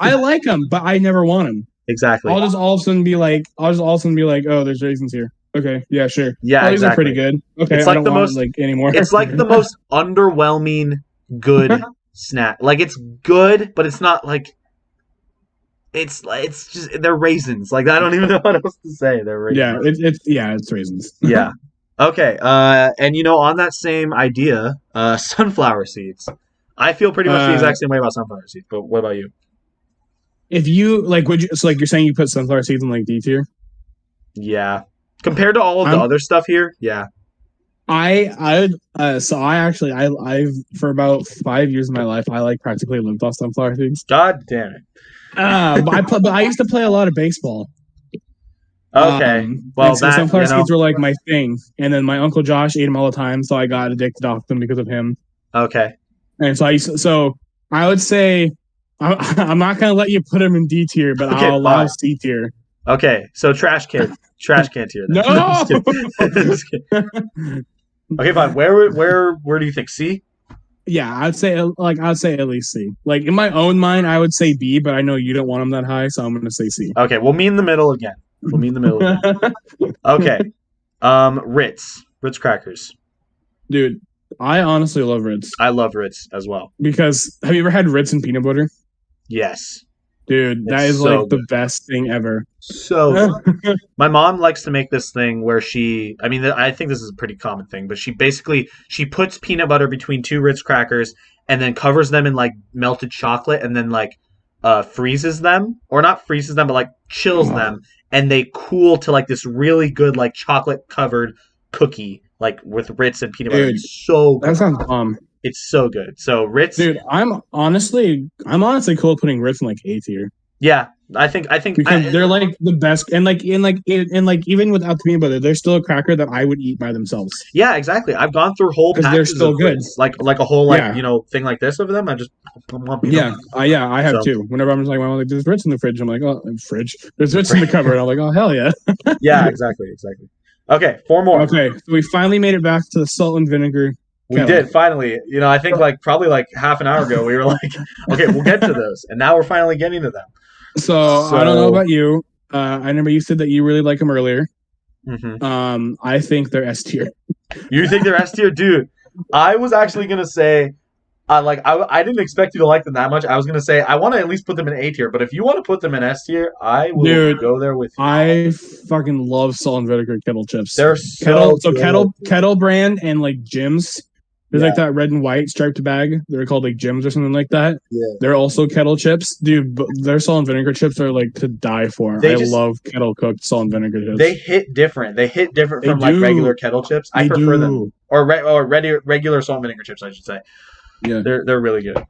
I like them, but I never want them. Exactly. I'll just all of a sudden be like, oh, there's raisins here. Okay, yeah, sure. Yeah, these are pretty good. Okay, it's like I don't want like anymore. It's like the most underwhelming good snack. Like, it's good, but it's not like. It's just they're raisins. Like, I don't even know what else to say. They're raisins. It's raisins. Yeah. Okay. And on that same idea, sunflower seeds. I feel pretty much the exact same way about sunflower seeds. But what about you? If you you're saying you put sunflower seeds in like D tier? Yeah. Compared to all of the other stuff here, yeah. I've for about 5 years of my life, I like practically lived off sunflower seeds. God damn it. But I used to play a lot of baseball. Okay. So sunflower seeds were like my thing. And then my Uncle Josh ate them all the time, so I got addicted off them because of him. Okay. And so I would say I'm not gonna let you put them in D tier, but I'll allow C tier. Okay, so trash can tier. No. Okay, fine. Where do you think? C? Yeah, I'd say at least C. Like, in my own mind, I would say B, but I know you don't want them that high, so I'm gonna say C. Okay, we'll meet in the middle again. Okay. Ritz Crackers. Dude, I honestly love Ritz. I love Ritz as well. Because have you ever had Ritz and peanut butter? Yes. Dude, that is so like the best thing ever. So good. My mom likes to make this thing where I think this is a pretty common thing, but she puts peanut butter between two Ritz crackers and then covers them in like melted chocolate and then like freezes them, or not freezes them, but like chills them, and they cool to like this really good like chocolate covered cookie like with Ritz and peanut butter. Dude, it's so good. That sounds bomb. It's so good. So Ritz, dude, I'm honestly cool putting Ritz in like A tier. Yeah, I think because they're like the best, and even without the peanut butter, they're still a cracker that I would eat by themselves. Yeah, exactly. I've gone through whole packages. They're still good. Ritz, like a whole thing like this over them. I just I have too. Whenever I'm just like, there's Ritz in the fridge. I'm like, oh, fridge. There's Ritz in the cupboard. I'm like, oh hell yeah. Yeah, exactly. Okay, 4 more. Okay, so we finally made it back to the salt and vinegar. We did finally. I think probably half an hour ago we were like, okay, we'll get to those, and now we're finally getting to them. So I don't know about you. I remember you said that you really like them earlier. Mm-hmm. I think they're S tier. You think they're S tier, dude? I was actually gonna say, I didn't expect you to like them that much. I was gonna say I want to at least put them in A tier, but if you want to put them in S tier, I will go there with you. I fucking love salt and vinegar kettle chips. They're Kettle brand and like Jim's. There's like that red and white striped bag. They're called like Jim's or something like that. Yeah. They're also kettle chips. Dude, but their salt and vinegar chips are like to die for. I love kettle cooked salt and vinegar chips. They hit different. From like regular kettle chips. I prefer them. Or regular salt and vinegar chips, I should say. Yeah. They're really good.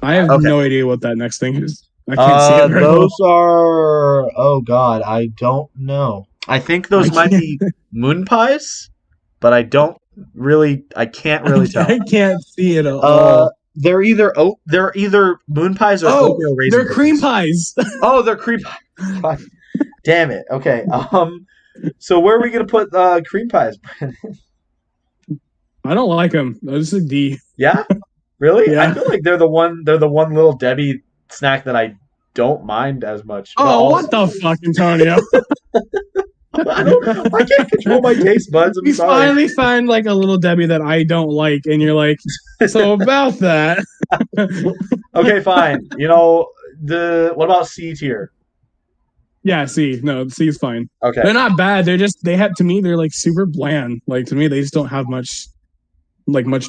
I have no idea what that next thing is. I can't see it right those now. Are... Oh, God. I don't know. I think those might be moon pies, but I can't really tell. I can't see it at all. They're either moon pies or oatmeal raisin. They're cream pies. Oh, they're cream pies. Damn it. Okay. So where are we gonna put cream pies, Brennen? I don't like them. This is a D. Yeah. Really? Yeah. I feel like they're the one little Debbie snack that I don't mind as much. Oh, what the fuck, Antonio? I can't control my taste buds. I'm sorry. Finally find like a little Debbie that I don't like, and you're like, so about that. Okay, fine. What about C tier? Yeah, C. No, C is fine. Okay, they're not bad. They're like super bland. Like, to me, they just don't have much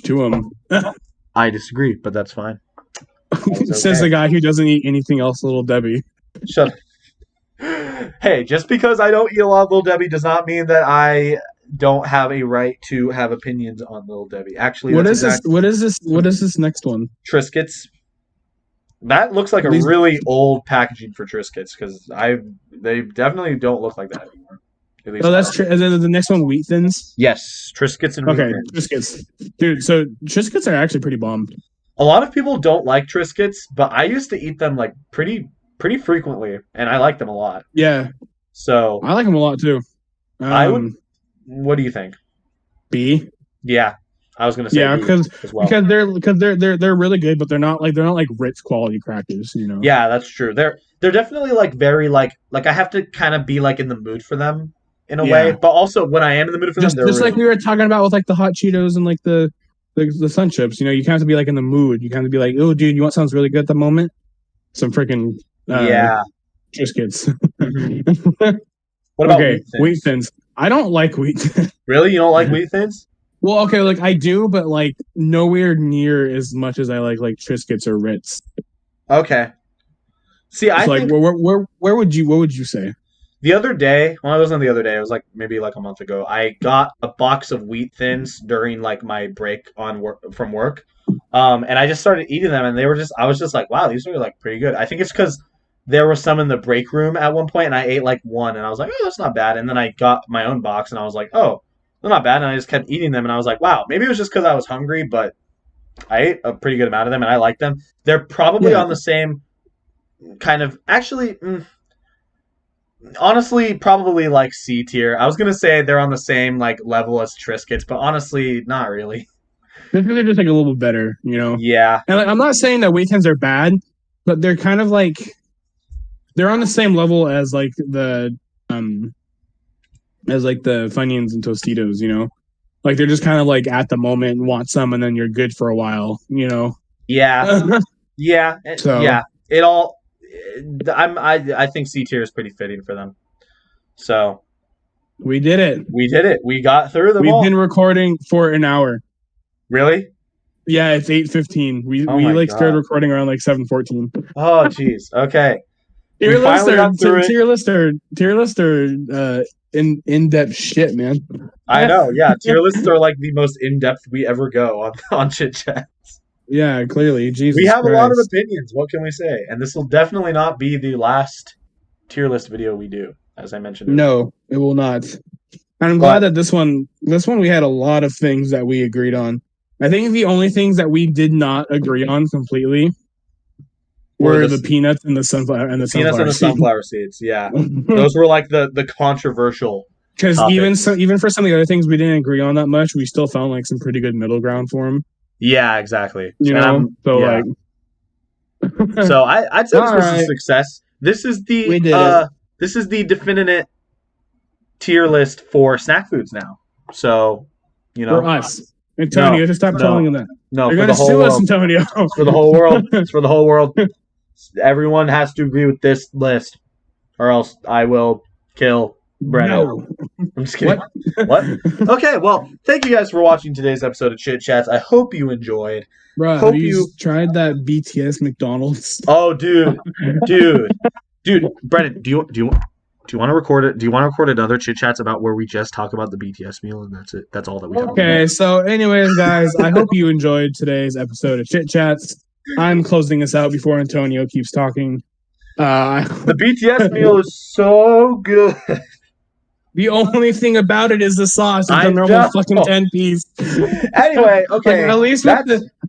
to them. I disagree, but that's fine. Says the guy who doesn't eat anything else, Little Debbie. Shut up. Hey, just because I don't eat a lot of Little Debbie does not mean that I don't have a right to have opinions on Little Debbie. Actually, What is this next one? Triscuits. That looks like a really old packaging for Triscuits because they definitely don't look like that anymore. At least Oh, that's true. The next one, Wheat Thins. Yes, Triscuits and Wheat Thins. Triscuits, dude. So Triscuits are actually pretty bomb. A lot of people don't like Triscuits, but I used to eat them like pretty frequently, and I like them a lot. Yeah. So I like them a lot too. I would. What do you think? B. Yeah, I was gonna say because they're really good, but they're not like Ritz quality crackers, you know. Yeah, that's true. They're definitely like very like I have to kind of be like in the mood for them in a way, but also when I am in the mood for them, they're just like we were talking about with like the hot Cheetos and like the Sun Chips. You know, you kind of have to be like in the mood. You kind of be like, oh, dude, you want something really good at the moment? Some freaking Triscuits. What about Wheat Thins? I don't like Wheat Thins. Really? You don't like Wheat Thins? Well, okay, like I do, but like nowhere near as much as I like Triscuits or Ritz. Okay. See, I think where would you say? The other day, well, it wasn't the other day. It was like maybe like a month ago. I got a box of Wheat Thins during like my break from work, and I just started eating them, and I was just like, wow, these are like pretty good. I think it's because there were some in the break room at one point, and I ate like one, and I was like, oh, that's not bad. And then I got my own box, and I was like, oh, they're not bad. And I just kept eating them, and I was like, wow, maybe it was just because I was hungry, but I ate a pretty good amount of them, and I like them. They're probably on the same kind of actually. Honestly, probably like C tier. I was gonna say they're on the same like level as Triscuits, but honestly, not really. They're just like a little bit better, you know. Yeah. And like, I'm not saying that Wheat Thins are bad, but they're kind of like they're on the same level as like the Funyuns and Tostitos, you know. Like they're just kind of like at the moment and want some, and then you're good for a while, you know. Yeah. Yeah. So yeah. It all. I think C tier is pretty fitting for them. So we did it. We got through them. We've been recording for an hour. Really? Yeah, it's 8:15. We started recording around like 7:14. Oh jeez. Okay. Tier list or in-depth shit, man. I know. Yeah, tier lists are like the most in-depth we ever go on Chit Chats. Yeah, clearly. Jesus we have Christ. A lot of opinions. What can we say? And this will definitely not be the last tier list video we do, as I mentioned. No, it will not. And I'm glad that this one we had a lot of things that we agreed on. I think the only things that we did not agree on completely were the peanuts and the sunflower seeds. Yeah, those were like the controversial. Because even for some of the other things we didn't agree on that much, we still found like some pretty good middle ground for them. Yeah, exactly. You know, I'd say this was a success. This is the definitive tier list for snack foods now. So, you know, for us, Antonio, just stop telling them that. No, they're going to sue us, Antonio. It's for the whole world. It's for the whole world. Everyone has to agree with this list, or else I will kill Brennen. No. I'm just kidding. What? Okay, well, thank you guys for watching today's episode of Chit Chats. I hope you enjoyed. Bro, have you tried that BTS McDonald's? Oh, dude, Brennen, do you want to record it? Do you want to record another Chit Chats about where we just talk about the BTS meal and that's it? That's all that we talk about. Okay, so anyways, guys, I hope you enjoyed today's episode of Chit Chats. I'm closing this out before Antonio keeps talking. The BTS meal is so good. The only thing about it is the sauce. It's a normal fucking 10-piece. Anyway, okay. Like,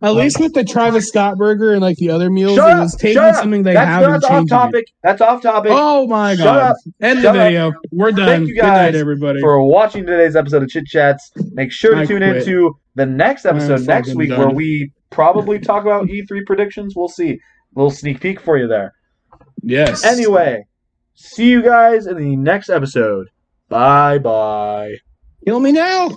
at least with the Travis Scott burger and like the other meals, it was taking something they have and changing it. That's off topic. Oh my god! End the video. We're done. Thank you guys, good night, everybody, for watching today's episode of Chit Chats. Make sure to tune into the next episode next week where we probably talk about E3 predictions. We'll see. A little sneak peek for you there. Yes. Anyway, see you guys in the next episode. Bye-bye. Kill me now.